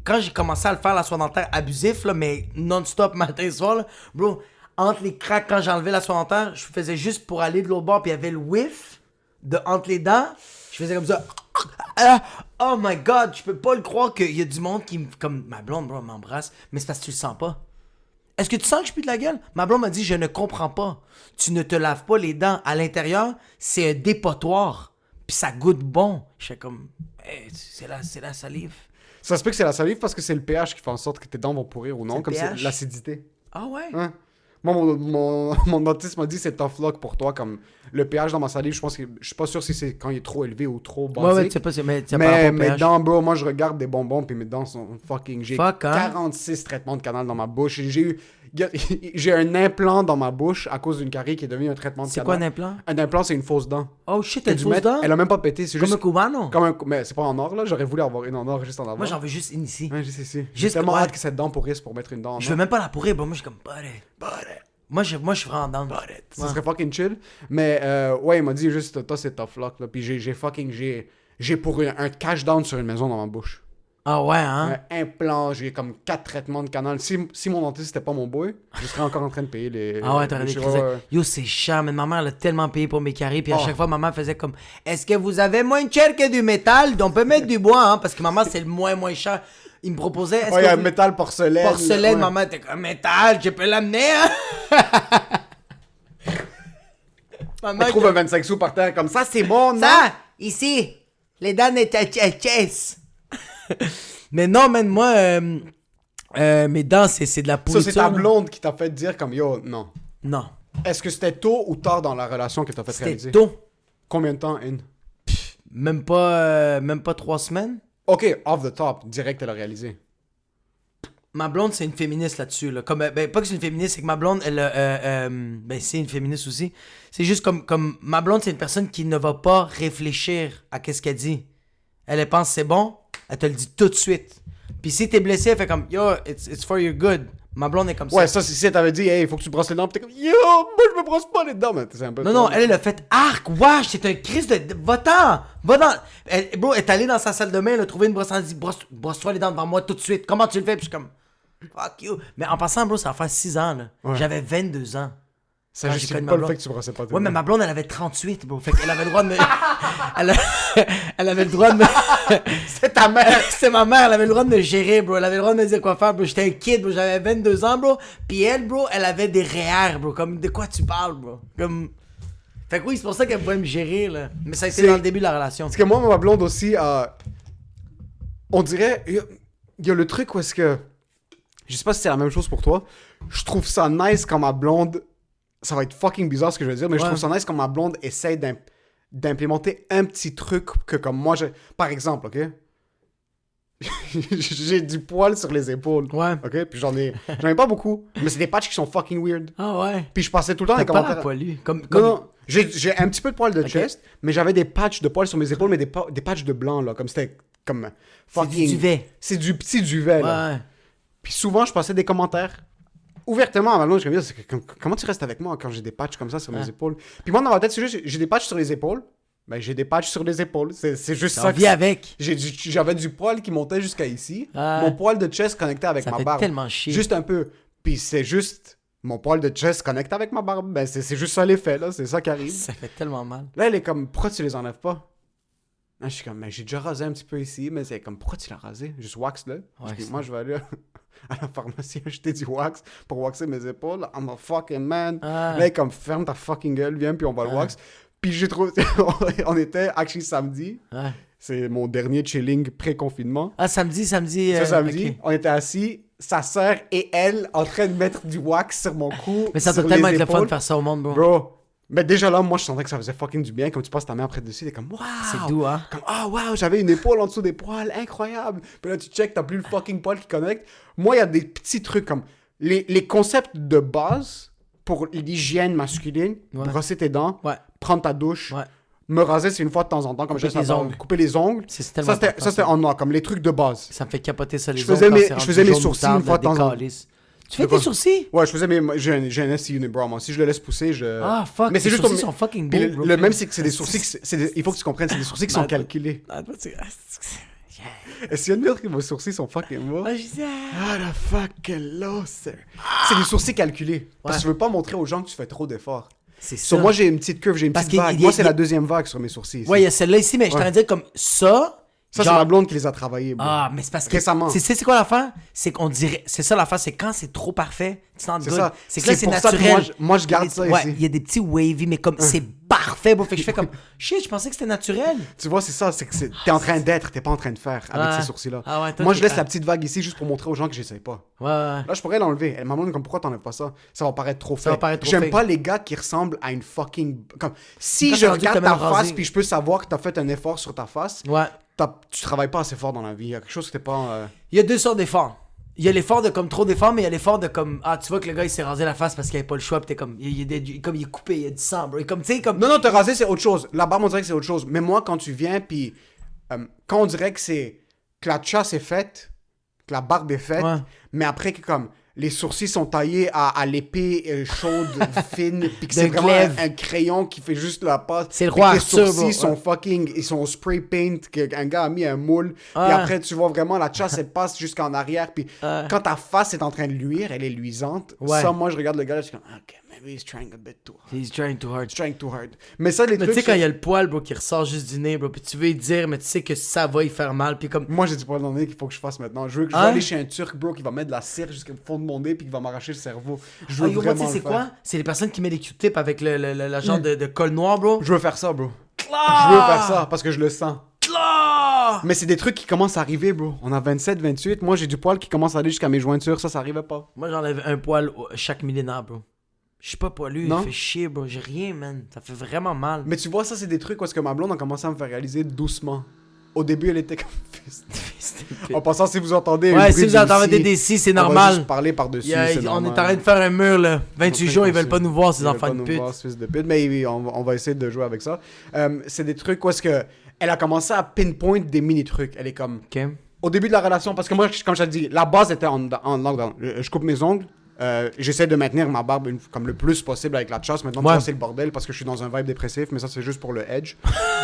quand j'ai commencé à le faire, la soie dentaire abusif, là, mais non-stop matin et soir, là, bro, entre les cracks, quand j'enlevais la soie dentaire, je faisais juste pour aller de l'autre bord, puis il y avait le whiff de entre les dents. Je faisais comme ça. Oh my god, je peux pas le croire qu'il y a du monde qui me. Comme ma blonde, bro, m'embrasse, mais c'est parce que tu le sens pas. Est-ce que tu sens que je pue de la gueule? Ma blonde m'a dit, je ne comprends pas. Tu ne te laves pas les dents. À l'intérieur, c'est un dépotoir. Puis ça goûte bon. Je fais comme, hey, c'est la salive. Ça se peut que c'est la salive parce que c'est le pH qui fait en sorte que tes dents vont pourrir ou non, C'est comme le c'est pH? l'acidité. Ah ouais? Hein? Moi, mon dentiste m'a dit c'est tough luck pour toi. Comme le pH dans ma salive, je suis pas sûr si c'est quand il est trop élevé ou trop basique. Ouais, tu sais pas, mais tu sais par Mais rapport au mes pH. dents, bro, moi je regarde des bonbons puis mes dents sont fucking. J'ai Fuck, hein? 46 traitements de canal dans ma bouche. J'ai un implant dans ma bouche à cause d'une carie qui est devenue un traitement de C'est canal. quoi un implant? Un implant, c'est une fausse dent. Oh shit, T'as t'as une dû fausse mettre- dent? Elle a même pas pété, c'est Comme juste. un cubano? Mais c'est pas en or là, j'aurais voulu avoir une en or juste en avant. Moi, j'en veux juste une ici. Ouais, je sais, si. J'ai Juste- tellement ouais. hâte que cette dent pourrisse pour mettre une dent en or. Je veux même pas la pourrir, bro. Moi, je suis comme, buddy. Moi, je suis vraiment down. Ça serait fucking chill. Mais ouais, il m'a dit juste, toi, c'est tough luck. Là. Puis j'ai pour un cash down sur une maison dans ma bouche. Ah ouais, hein? Un implant, j'ai comme 4 traitements de canal. Si mon dentiste c'était pas mon boy, je serais encore en train de payer les. Ah ouais, t'aurais les des chirurgiens. crises. Yo, c'est cher, mais ma mère, elle a tellement payé pour mes caries, puis à Oh. chaque fois, maman faisait comme, est-ce que vous avez moins cher que du métal? On peut mettre du bois, hein, parce que maman, c'est le moins cher. Il me proposait, est-ce Ouais, il y que a vous- métal, porcelaine. porcelaine, ouais. maman était comme, métal, je peux l'amener, hein? Maman, Elle trouve un 25 sous par terre comme ça, c'est bon, non? ça, ici, les dents de ta chess. Mais non, man, moi, mes dents, c'est de la Ça, pourriture. c'est ta là. blonde qui t'a fait dire comme yo, non. Non, Est-ce que c'était tôt ou tard dans la relation que t'as fait c'était réaliser? tôt. Combien de temps, in? Même pas 3 semaines. Ok, off the top, direct, elle a réalisé. Ma blonde, c'est une féministe là-dessus. Là. Comme, ben, pas que c'est une féministe, c'est que ma blonde, elle, ben, c'est une féministe aussi. C'est juste comme ma blonde, c'est une personne qui ne va pas réfléchir à qu'est-ce qu'elle dit. Elle pense c'est bon, elle te le dit tout de suite. Puis si t'es blessé, elle fait comme yo, it's for your good. Ma blonde est comme Ouais, ça. ça, si elle t'avait dit, hey, il faut que tu brosses les dents, pis t'es comme, yo, moi, je me brosse pas les dents, mais c'est un peu. Non, elle a fait arc, wesh, c'est un crise de. Va-t'en! Va dans. Bro, elle est allée dans sa salle de bain, elle a trouvé une brosse, elle a dit brosse-toi les dents devant moi tout de suite. Comment tu le fais? Puis je suis comme fuck you. Mais en passant, bro, ça va faire 6 ans, là. Ouais. J'avais 22 ans. Ça quand j'ai justifie connu pas ma le blonde. fait que tu brossais pas tes Ouais, mais dents. ma blonde, elle avait 38, bro. Fait qu'elle avait le droit de me. Elle avait le droit de me. C'est ta mère! C'est ma mère, elle avait le droit de me gérer, bro. Elle avait le droit de me dire quoi faire, bro. J'étais un kid, bro. J'avais 22 ans, bro. Puis elle, bro, elle avait des REER, bro. Comme, de quoi tu parles, bro? Comme. Fait que oui, c'est pour ça qu'elle pouvait me gérer, là. Mais ça a été C'est- dans le début de la relation. Parce que moi, ma blonde aussi, on dirait, il y a le truc où est-ce que, je sais pas si c'est la même chose pour toi, je trouve ça nice quand ma blonde, ça va être fucking bizarre ce que je vais dire, mais je Ouais. trouve ça nice quand ma blonde essaie d'implémenter un petit truc que comme moi, par exemple, ok? J'ai du poil sur les épaules. Ouais. Ok? Puis j'en ai pas beaucoup, mais c'est des patchs qui sont fucking weird. Ah ouais. Puis je passais tout le temps T'as les pas l'air commentaires. poilu. Comme. Non, non. J'ai un petit peu de poil de Ok. chest, mais j'avais des patchs de poil sur mes épaules, mais des patchs de blanc, là. Comme c'était comme C'est du duvet. C'est du petit duvet, là. Ouais. Puis souvent, je passais des commentaires ouvertement à ma blonde. Je me disais, comment tu restes avec moi quand j'ai des patchs comme ça sur mes Ouais. épaules? Puis moi, dans ma tête, c'est juste, j'ai des patchs sur les épaules. Ben, j'ai des patchs sur les épaules. C'est juste Ça ça. vit avec. J'avais du poil qui montait jusqu'à ici. Ouais. Mon poil de chest connecté avec Ça ma fait barbe. tellement chier. Juste un peu. Puis c'est juste mon poil de chest connecté avec ma barbe. Ben, c'est juste ça l'effet, là. C'est ça qui arrive. Ça fait tellement mal. Là, elle est comme, pourquoi tu les enlèves pas? Là, je suis comme, mais j'ai déjà rasé un petit peu ici, mais c'est comme, pourquoi tu l'as rasé? Juste wax, là. Je dis, Wax. moi, je vais aller à la pharmacie acheter du wax pour waxer mes épaules. I'm a fucking man. Ah. Là, elle est comme, ferme ta fucking gueule, viens, puis on va le Ah. wax. Puis j'ai trouvé, on était, actually, samedi. Ouais. C'est mon dernier chilling pré-confinement. Ah, samedi. Ce samedi, ok. on était assis, sa sœur et elle, en train de mettre du wax sur mon cou. Mais ça doit sur tellement les être le fun de épaules. faire ça au monde, bro. Bro, mais déjà là, moi, je sentais que ça faisait fucking du bien. Comme tu passes ta main après dessus, t'es comme, waouh! C'est doux, hein? Comme, ah, waouh, j'avais une épaule en dessous des poils, incroyable! Puis là, tu check, t'as plus le fucking poil qui connecte. Moi, il y a des petits trucs comme les concepts de base pour l'hygiène masculine, Ouais. brosser tes dents, Ouais. prendre ta douche, Ouais. me raser, c'est une fois de temps en temps, comme Couper je les ongles. couper les ongles. C'est tellement Ça, important, c'était en noir, comme les trucs de base. Ça me fait capoter ça, les Je faisais ongles, mes- quand c'est je rendu faisais mes jaune sourcils moutarde, une fois de temps en temps. décalisse. Tu fais tes sourcils? Ouais, je faisais j'ai un SC Unibrow, moi. Si je le laisse pousser, je... Ah, fuck, mais c'est tes juste sourcils sont fucking beaux, Puis bro. le même, c'est que c'est des sourcils... il faut que tu comprennes, c'est des sourcils qui sont calculés. Est-ce qu'il y a une autre que vos sourcils sont fucking beaux? Ah, je dis, Ah, la fucking loser. C'est des sourcils calculés. Parce que je veux pas montrer aux gens que tu fais trop d'efforts. c'est ça. Sur moi, j'ai une petite curve, j'ai une Parce petite vague. qu'il y a- Moi, il y c'est a- la deuxième vague sur mes sourcils. Ici. Ouais, il y a celle-là ici, mais je t'en dire comme ça. Ça, c'est genre- ma blonde qui les a travaillés, bro. Ah, mais c'est parce que. Récemment. C'est quoi l'affaire? C'est qu'on dirait. C'est ça l'affaire, c'est quand c'est trop parfait, tu sens C'est good. ça. C'est que là, c'est pour ça que naturel. moi, je garde ça Ouais, ici. il y a des petits wavy, mais comme c'est parfait, bro. Fait que je fais comme. Shit, je pensais que c'était naturel. Tu vois, c'est ça. C'est que t'es en train d'être, t'es pas en train de faire avec Ouais. ces sourcils-là. Ah ouais, toi, Moi, je t'es- laisse la petite vague ici juste pour montrer aux gens que j'essaye pas. Ouais, ouais. Là, je pourrais l'enlever. Elle m'a demandé comme pourquoi t'enlèves pas ça. Ça va paraître trop Ça va fake. paraître trop J'aime fake. pas les gars qui ressemblent à une fucking. Comme si Quand je t'as rendu regarde que t'as ta même rasé. face puis je peux savoir que t'as fait un effort sur ta face, Ouais. tu travailles pas assez fort dans la vie. Il y a quelque chose que t'es pas. Il y a deux sortes d'efforts. Il y a l'effort de comme trop d'efforts, mais il y a l'effort de comme. Ah, tu vois que le gars il s'est rasé la face parce qu'il avait pas le choix, pis t'es comme. Comme il est coupé, il y a du sang, bro. Et comme, tu sais, comme. Non, non, te raser, c'est autre chose. La barbe, on dirait que c'est autre chose. Mais moi, quand tu viens, puis quand on dirait que la chasse est faite, que la barbe est faite, Ouais. mais après que comme les sourcils sont taillés à l'épée chaude, fine, puis que c'est D'un vraiment glaive. un crayon qui fait juste la patte. C'est le puis roi que Arthur, les sourcils bro. sont Ouais. fucking, ils sont spray paint, qu'un gars a mis un moule, puis Ouais. après tu vois vraiment la chasse, elle passe jusqu'en arrière, puis Ouais. quand ta face est en train de luire, elle est luisante. Ouais. Ça, moi, je regarde le gars, là, je suis comme, ok, maybe he's trying a bit too hard. He's trying too hard. He's trying too hard. Mais ça, les Mais tu trucs... sais, quand il y a le poil, bro, qui ressort juste du nez, bro, puis tu veux y dire, mais tu sais que ça va y faire mal, puis comme. Moi, j'ai du poil dans le nez qu'il faut que je fasse maintenant. Je veux Hein? aller chez un Turc, bro, qui va mettre de la cire jusqu'au fond de mon nez puis qui va m'arracher le cerveau. Je veux Ah, yo, moi, tu vraiment sais, c'est le faire. quoi? C'est les personnes qui mettent les Q-tips avec la genre de col noir, bro. Je veux faire ça, bro. Ah! Je veux faire ça parce que je le sens. Ah! Mais c'est des trucs qui commencent à arriver, bro. On a 27, 28. Moi, j'ai du poil qui commence à aller jusqu'à mes jointures. Ça arrivait pas. Moi, j'enlève un poil chaque millénaire, bro. Je suis pas poilu, Non? il fait chier, bro. J'ai rien, man. Ça fait vraiment mal. Mais tu vois, ça, c'est des trucs parce que ma blonde a commencé à me faire réaliser doucement. Au début, elle était comme... En passant, si vous entendez... un Ouais, bruit si vous de entendez scie, des décis, c'est on va normal. juste parler par-dessus, On c'est est normal. en train de faire un mur, là. 28 jours, ils veulent pas nous voir, ces Ils veulent enfants pas de nous pute. voir, ce fils de pute. Mais oui, on va essayer de jouer avec ça. C'est des trucs où est-ce que elle a commencé à pinpoint des mini-trucs. Elle est comme... Ok. Au début de la relation, parce que moi, comme je t'ai dit, la base était en lockdown. Je coupe mes ongles. J'essaie de maintenir ma barbe comme le plus possible avec la chasse. Maintenant, tu Ouais. vois, c'est le bordel parce que je suis dans un vibe dépressif, mais ça, c'est juste pour le edge.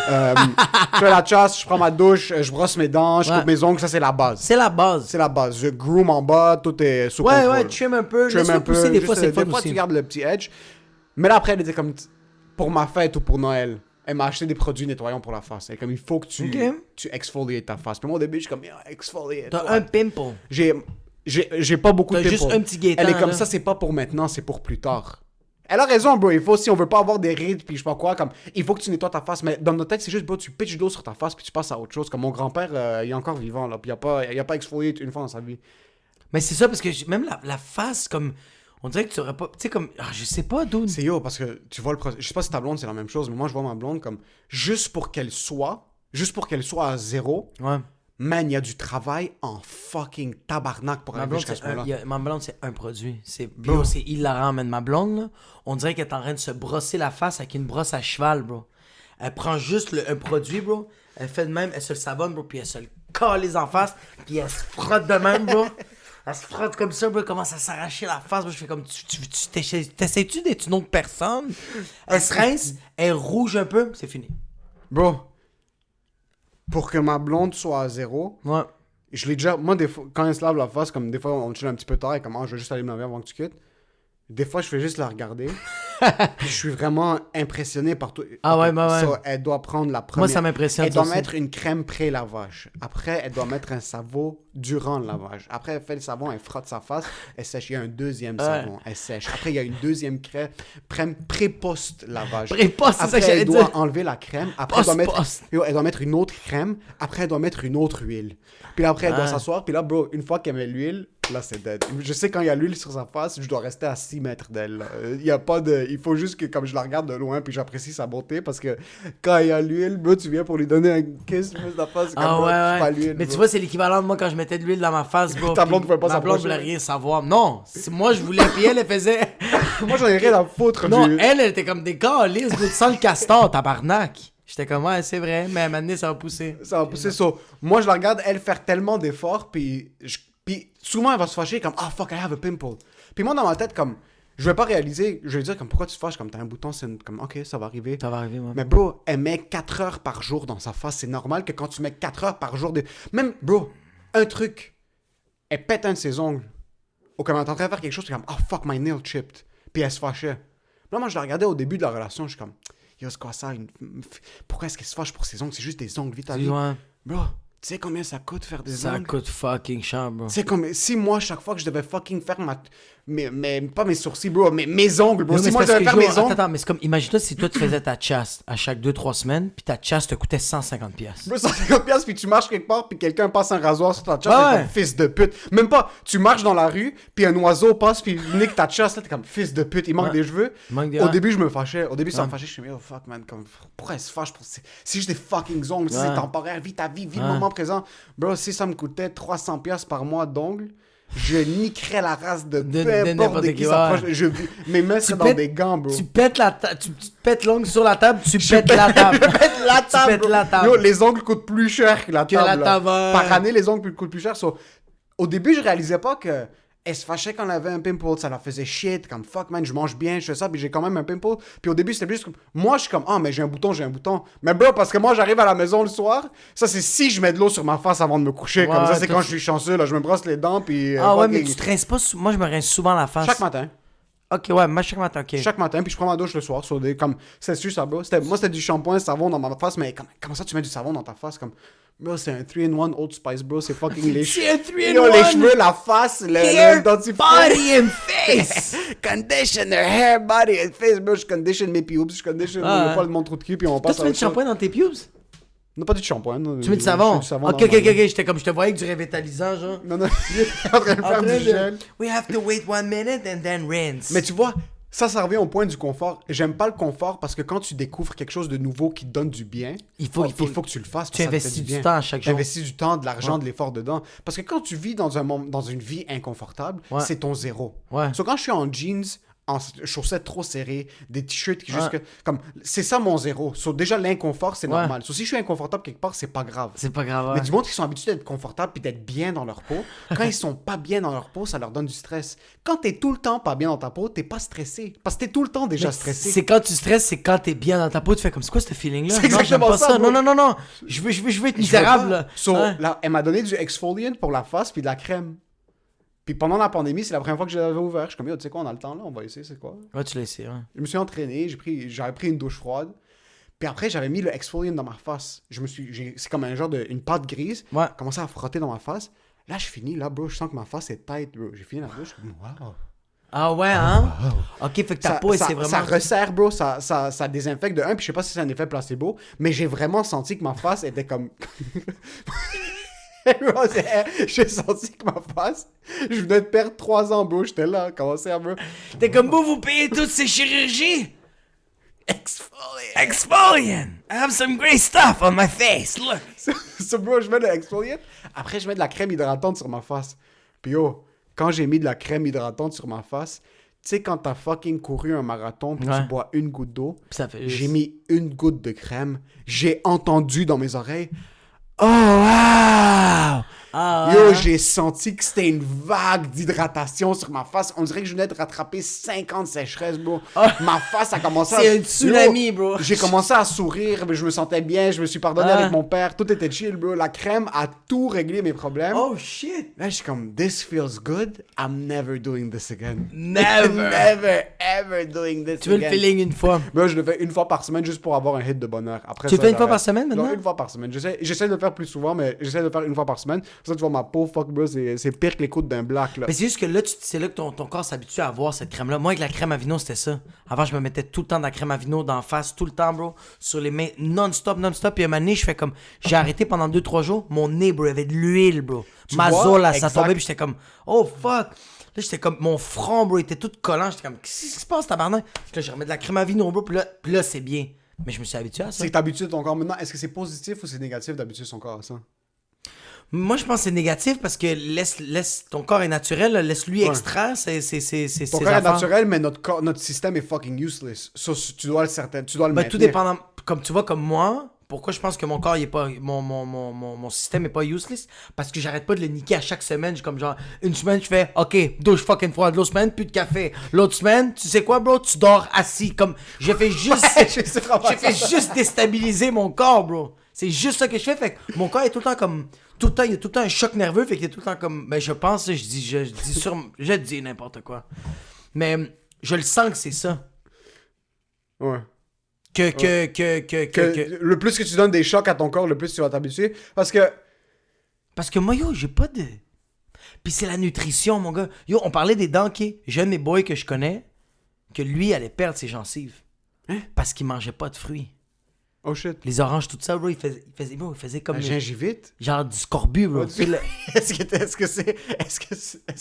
Je fais la chasse, je prends ma douche, je brosse mes dents, je Ouais. coupe mes ongles. Ça, c'est la base. C'est la base. C'est la base. Je groom en bas, tout est sous Ouais, contrôle. ouais, trim un peu. Trim Laisse-le un peu. pousser, des fois, juste, c'est le fun des fois, aussi. tu gardes le petit edge. Mais là, après, elle était comme... Pour ma fête ou pour Noël, elle m'a acheté des produits nettoyants pour la face. Elle est comme, il faut que tu exfoliates ta face. Puis moi, au début, je suis comme, exfoliate. T'as un pimple. J'ai pas beaucoup de T'as juste pimples. un petit guettant, Elle est comme là. ça, c'est pas pour maintenant, c'est pour plus tard. Elle a raison, bro. Il faut, si on veut pas avoir des rides, puis je sais pas quoi, comme, il faut que tu nettoies ta face. Mais dans notre tête, c'est juste, bro, tu pitches de l'eau sur ta face, puis tu passes à autre chose. Comme mon grand-père, il est encore vivant, là, puis il a pas exfolié une fois dans sa vie. Mais c'est ça, parce que même la face, comme. On dirait que tu aurais pas. Tu sais, comme. Ah, je sais pas, dude. C'est yo, parce que tu vois le processus. Je sais pas si ta blonde, c'est la même chose, mais moi, je vois ma blonde comme, juste pour qu'elle soit à zéro, Ouais. man, il y a du travail en fucking tabarnak pour Ma arriver blonde, jusqu'à c'est ce moment-là. ma blonde, c'est un produit. C'est Bro. bio, c'est hilarant, man. Ma blonde, là, on dirait qu'elle est en train de se brosser la face avec une brosse à cheval, bro. Elle prend juste un produit, bro. Elle fait de même, elle se le savonne, bro, puis elle se le calise en face, puis elle se frotte de même, bro. Elle se frotte comme ça, bro, elle commence à s'arracher la face, bro. Je fais comme, t'essayes-tu d'être une autre personne? Elle se rince, elle est rouge un peu, c'est fini. Bro, pour que ma blonde soit à zéro, Ouais. je l'ai déjà. Moi, des fois, quand elle se lave la face, comme des fois, on chill un petit peu tard, et comme, je vais juste aller me laver avant que tu quittes. Des fois, je fais juste la regarder. Puis je suis vraiment impressionné par tout. Ah ouais, bah ouais. Ça, elle doit prendre la première. Moi, ça m'impressionne. Elle doit ça aussi. mettre une crème pré-lavage. Après, elle doit mettre un savon durant le lavage. Après, elle fait le savon, elle frotte sa face, elle sèche. Il y a un deuxième savon, elle sèche. Après, il y a une deuxième crème pré-post-lavage. Pré-post, c'est ça Après, que j'allais elle doit dire. enlever la crème. Après, elle doit, mettre... Post. Yo, elle doit mettre une autre crème. Après, elle doit mettre une autre huile. Puis après, elle doit Ah. s'asseoir. Puis là, bro, une fois qu'elle met l'huile, là, c'est dead. Je sais quand il y a l'huile sur sa face, je dois rester à 6 mètres d'elle. là. Il y a pas de... Il faut juste que, comme je la regarde de loin, puis j'apprécie sa beauté, parce que quand il y a l'huile, bro, tu viens pour lui donner un kiss, tu mets la face, c'est comme, Ah bro, ouais, touche pas ouais. l'huile, Mais bro. tu vois, c'est l'équivalent de moi quand je mettais de l'huile dans ma face, bro. Ta blonde puis pouvait pas ma blonde s'approcher. voulait rien savoir. Non, moi je voulais, puis elle faisait. Moi, j'en ai rien à foutre. Non, du- elle était comme des calices, bro. Tu sens le castor, tabarnak. J'étais comme, ouais, c'est vrai, mais à un moment donné, ça va pousser. Ça va pousser ça. Moi, je la regarde, elle, faire tellement d'efforts, puis Puis souvent, elle va se fâcher comme « Ah, fuck, I have a pimple ». Puis moi, dans ma tête, comme, je vais pas réaliser, je vais dire comme « Pourquoi tu te fâches? » Comme, t'as un bouton, comme « Ok, ça va arriver. » Ça va arriver, moi. Mais bro, elle met 4 heures par jour dans sa face. C'est normal que quand tu mets 4 heures par jour... Même, bro, un truc, elle pète un de ses ongles. Ou comme elle est en train de faire quelque chose, c'est comme « Oh, fuck, my nail chipped. » Puis elle se fâchait. Là, moi, je la regardais au début de la relation, je suis comme « Yo, c'est quoi ça? Pourquoi est-ce qu'elle se fâche pour ses ongles? C'est juste des ongles, vite à vite. Ouais. » Bro, tu sais combien ça coûte faire des Ça ongles? coûte fucking cher, bro. C'est comme si moi, chaque fois que je devais fucking faire pas mes sourcils, bro, mais mes ongles, bro. Non, Si mais moi, je c'est devais parce faire que, mes ongles. Attends, mais c'est comme, imagine-toi si toi tu faisais ta chasse à chaque 2-3 semaines, puis ta chasse te coûtait 150 pièces. Bro, 150 piastres, puis tu marches quelque part, puis quelqu'un passe un rasoir sur ta chasse, Ouais. t'es comme fils de pute. Même pas, tu marches dans la rue, puis un oiseau passe, puis il nique ta chasse, là, t'es comme fils de pute, il manque Ouais. des cheveux. Il manque des- Au ouais. début, je me fâchais. Au début, ça me Ouais. fâchait. Je me suis dit, oh fuck, man, comme, pourquoi elle se fâche pour. C'est juste des fucking ongles, Ouais. c'est temporaire, vis ta vie, vis le Ouais. moment présent. Bro, si ça me coûtait 300 piastres par mois d'ongles, je niquerais la race de peu importe n'importe de qui, qui ouais. s'approche. Mes mains seraient dans pètes- des gants, bro. Tu pètes tu pètes l'ongle sur la table, tu pètes la table. Je pète la table. pètes bro. la table. Yo, les ongles coûtent plus cher que la Que table. la là. table, ouais. Par année, les ongles coûtent plus cher. So, au début, je réalisais pas que elle se fâchait quand elle avait un pimple. Ça la faisait shit. Comme fuck, man, je mange bien, je fais ça, puis j'ai quand même un pimple. Puis au début, c'était juste comme. Moi, je suis comme, ah, mais j'ai un bouton. Mais bro, parce que moi, j'arrive à la maison le soir. Ça, c'est si je mets de l'eau sur ma face avant de me coucher. Comme Ouais, ça, c'est toi, quand je suis chanceux. Là, je me brosse les dents, puis. Ah ouais, fucking- mais tu te rinces pas. Moi, je me rince souvent la face. Chaque matin. Ok, ouais, moi, chaque matin, ok. Chaque matin, puis je prends ma douche le soir. Comme, c'est sûr, ça, bro. Moi, c'était du shampoing, savon dans ma face, mais comment ça tu mets du savon dans ta face? Comme, bro, c'est un 3-in-1 Old Spice, bro. C'est fucking les C'est un 3-in-1. Yo, les cheveux, la face, Hair, le dentifrice. body and face. Conditioner, hair, body and face, bro. Je condition mes pubes, je condition Ah, pas mon trou de cul, puis on Toi, passe tu mets du shampoing dans tes pubes? Non, pas du shampoing. Non, Tu mets du savon? Du savon Ok, dans ok, ma- ok, j'étais comme, je te voyais avec du révitalisant, genre. Non, non, j'étais en train de En faire train du de- gel. We have to wait 1 minute and then rinse. Mais tu vois, ça revient au point du confort. J'aime pas le confort parce que quand tu découvres quelque chose de nouveau qui te donne du bien, Il faut que tu le fasses. Tu parce que ça te fait investis du bien. temps à chaque jour. T'investis du temps, de l'argent, de l'effort dedans. Parce que quand tu vis dans une vie inconfortable, Ouais. c'est ton zéro. Ouais. So, quand je suis en jeans, en chaussettes trop serrées, des t-shirts qui juste Ouais. comme c'est ça mon zéro. So, déjà l'inconfort c'est Ouais. normal. So, si je suis inconfortable quelque part, c'est pas grave. C'est pas grave. Mais ouais. du monde qui sont habitués d'être confortables puis d'être bien dans leur peau, quand ils sont pas bien dans leur peau, ça leur donne du stress. Quand t'es tout le temps pas bien dans ta peau, t'es pas stressé. Parce que t'es tout le temps déjà Mais stressé. C'est quand tu stresses, c'est quand t'es bien dans ta peau, tu fais comme, c'est quoi ce feeling-là? C'est Non, j'aime exactement pas ça, ça. bro. Non. Je veux être Je veux misérable. pas. là. So, Ouais. là, elle m'a donné du exfoliant pour la face puis de la crème. Puis pendant la pandémie, c'est la première fois que je l'avais ouvert. Je suis comme, yo, tu sais quoi, on a le temps là, on va essayer, c'est quoi? Ouais, tu l'as essayé, ouais. Je me suis entraîné, j'avais pris une douche froide. Puis après, j'avais mis le exfoliant dans ma face. C'est comme un genre une pâte grise. Ouais. J'ai commencé à frotter dans ma face. Là, je finis, là, bro, je sens que ma face est tight, bro. J'ai fini la douche, je suis comme, wow. Ah ouais, hein? Ok, fait que ta peau, c'est vraiment... Ça resserre, bro, ça désinfecte de un, puis je sais pas si c'est un effet placebo, mais j'ai vraiment senti que ma face était comme... Bro, j'ai senti que ma face, je venais de perdre 3 ans, bro, j'étais là, comment ça, bro? T'es comme, vous payez toutes ces chirurgies? Exfoliant! Exfoliant! I have some great stuff on my face, look! So, bro, je mets de l'exfoliant, après je mets de la crème hydratante sur ma face. Puis yo, quand j'ai mis de la crème hydratante sur ma face, tu sais quand t'as fucking couru un marathon puis Ouais. tu bois une goutte d'eau, Ça fait j'ai mis une goutte de crème, j'ai entendu dans mes oreilles « Oh, wow! » Ah, Yo, ouais. j'ai senti que c'était une vague d'hydratation sur ma face. On dirait que je venais de rattraper 50 sécheresses, bro. Ma face a commencé à... C'est un tsunami, Yo, bro. J'ai commencé à sourire, mais je me sentais bien, je me suis pardonné Ah. avec mon père. Tout était chill, bro. La crème a tout réglé mes problèmes. Oh shit! Là, je suis comme, this feels good. I'm never doing this again. Never. Never, ever doing this Tu veux le again. feeling une fois? Bro, je le fais une fois par semaine juste pour avoir un hit de bonheur. Après Tu le ça, fais une fois j'arrête. par semaine, maintenant? Non, une fois par semaine. J'essaie de le faire plus souvent, mais j'essaie de le faire une fois par semaine. Pour ça, tu vois, ma peau, fuck, bro, c'est pire que les coudes d'un black, là. Mais c'est juste que là, c'est là que ton corps s'habitue à avoir cette crème-là. Moi, avec la crème à vino, c'était ça. Avant, je me mettais tout le temps de la crème à vino d'en face, tout le temps, bro, sur les mains, non-stop. Puis à un moment donné, je fais comme... J'ai arrêté pendant 2-3 jours. Mon nez, bro, avait de l'huile, bro. Ma vois? zone, là, ça Exact. tombait, puis j'étais comme... Oh, fuck! Là, j'étais comme... Mon front, bro, était tout collant. J'étais comme... Qu'est-ce qui se passe, tabarnak? Puis là, je remets de la crème à vino, bro, puis là c'est bien. Mais je me suis habitué à ça. C'est que t'habitues ton corps maintenant. Est-ce que c'est positif ou c'est négatif d'habituer son corps à ça? Moi, je pense que c'est négatif parce que laisse ton corps est naturel, là, laisse-lui Ouais. extraire c'est Ton ses corps est affaires. naturel, mais notre système est fucking useless. Ça, tu dois le Ben, maintenir. tout dépendant. Comme tu vois, comme moi, pourquoi je pense que mon corps, il est pas, mon système est pas useless? Parce que j'arrête pas de le niquer à chaque semaine. Comme genre, une semaine, je fais, ok, douche fucking froide. L'autre semaine, plus de café. L'autre semaine, tu sais quoi, bro? Tu dors assis. Comme, je fais juste, je fais juste déstabiliser mon corps, bro. C'est juste ça que je fais. Fait que mon corps est tout le temps comme, tout le temps, il y a tout le temps un choc nerveux. Fait qu'il est tout le temps comme, ben, je pense, je dis n'importe quoi. Mais, je le sens que c'est ça. Ouais. Que Le plus que tu donnes des chocs à ton corps, le plus tu vas t'habituer. Parce que... Parce que moi, yo, j'ai pas de... Puis c'est la nutrition, mon gars. Yo, on parlait des dents, ok? J'ai un de mes boys que je connais, que lui allait perdre ses gencives. Parce qu'il mangeait pas de fruits. Oh shit. Les oranges, tout ça, bro, il faisait comme... Un gingivite? Genre du scorbut, bro. C'est le- Est-ce que c'est...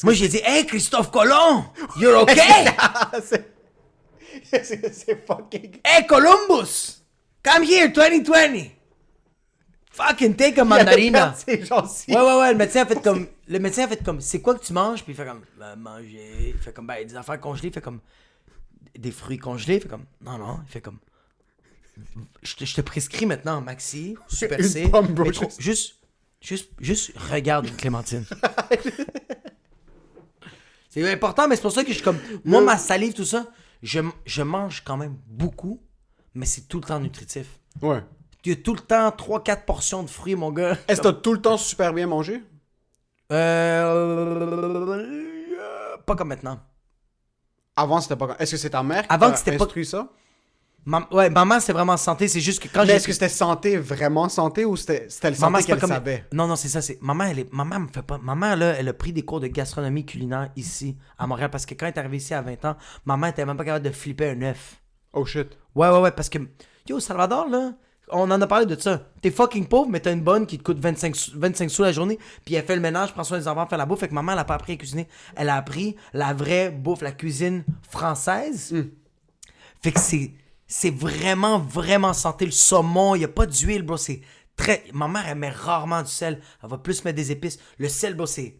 Moi, j'ai dit, hey, Christophe Colomb, you're okay? c'est fucking... Hey, Columbus, come here, 2020. Fucking take a mandarina. Ouais, le médecin a fait comme, c'est quoi que tu manges? Puis il fait comme, manger. Il fait comme, ben, des affaires congelées. Il fait comme, des fruits congelés. Il fait comme, non. Il fait comme, je te prescris maintenant Maxi, Super C. Une pomme, bro, mais juste regarde une clémentine. C'est important, mais c'est pour ça que je suis comme, moi, ma salive, tout ça, je mange quand même beaucoup, mais c'est tout le temps nutritif. Ouais. Il y a tout le temps 3-4 portions de fruits, mon gars. Est-ce que t'as tout le temps super bien mangé? Pas comme maintenant. Avant, c'était pas... Est-ce que c'est ta mère qui Avant t'a que c'était pas- instruit ça? Ouais, maman, c'est vraiment santé. C'est juste que quand Mais j'ai... est-ce que c'était santé, vraiment santé, ou c'était le Maman, santé c'est pas qu'elle comme... savait? Non, c'est ça. Maman me fait pas... Maman, là, elle a pris des cours de gastronomie culinaire ici, à Montréal, parce que quand elle est arrivée ici à 20 ans, maman était même pas capable de flipper un œuf. Oh shit. Ouais, parce que... Yo, Salvador, là, on en a parlé de ça. T'es fucking pauvre, mais t'as une bonne qui te coûte 25 sous la journée, puis elle fait le ménage, prend soin des enfants, fait la bouffe. Fait que maman, elle a pas appris à cuisiner. Elle a appris la vraie bouffe, la cuisine française. Fait que c'est vraiment, vraiment santé. Le saumon, il n'y a pas d'huile, bro. C'est très... Ma mère, elle met rarement du sel. Elle va plus mettre des épices. Le sel, bro, c'est...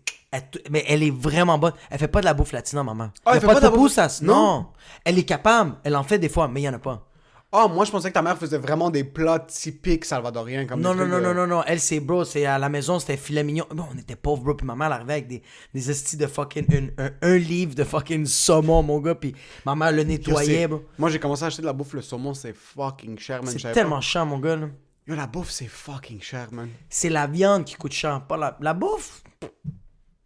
Mais elle est vraiment bonne. Elle fait pas de la bouffe latine, maman. Ah, Il y elle a fait pas pas de de la bouffe- pupusas. Non. Non. Elle est capable. Elle en fait des fois, mais il y en a pas. Ah, moi, je pensais que ta mère faisait vraiment des plats typiques salvadoriens. Comme Non, des trucs de- non. Elle, c'est, bro, c'est à la maison, c'était filet mignon. Bon, on était pauvres, bro. Puis maman, elle arrivait avec des estis de fucking... Un livre de fucking saumon, mon gars. Puis maman le nettoyait, bro. Moi, j'ai commencé à acheter de la bouffe. Le saumon, c'est fucking cher, man. Je C'est savais tellement cher, mon gars, là. pas. Yo, la bouffe, c'est fucking cher, man. C'est la viande qui coûte cher, pas la bouffe.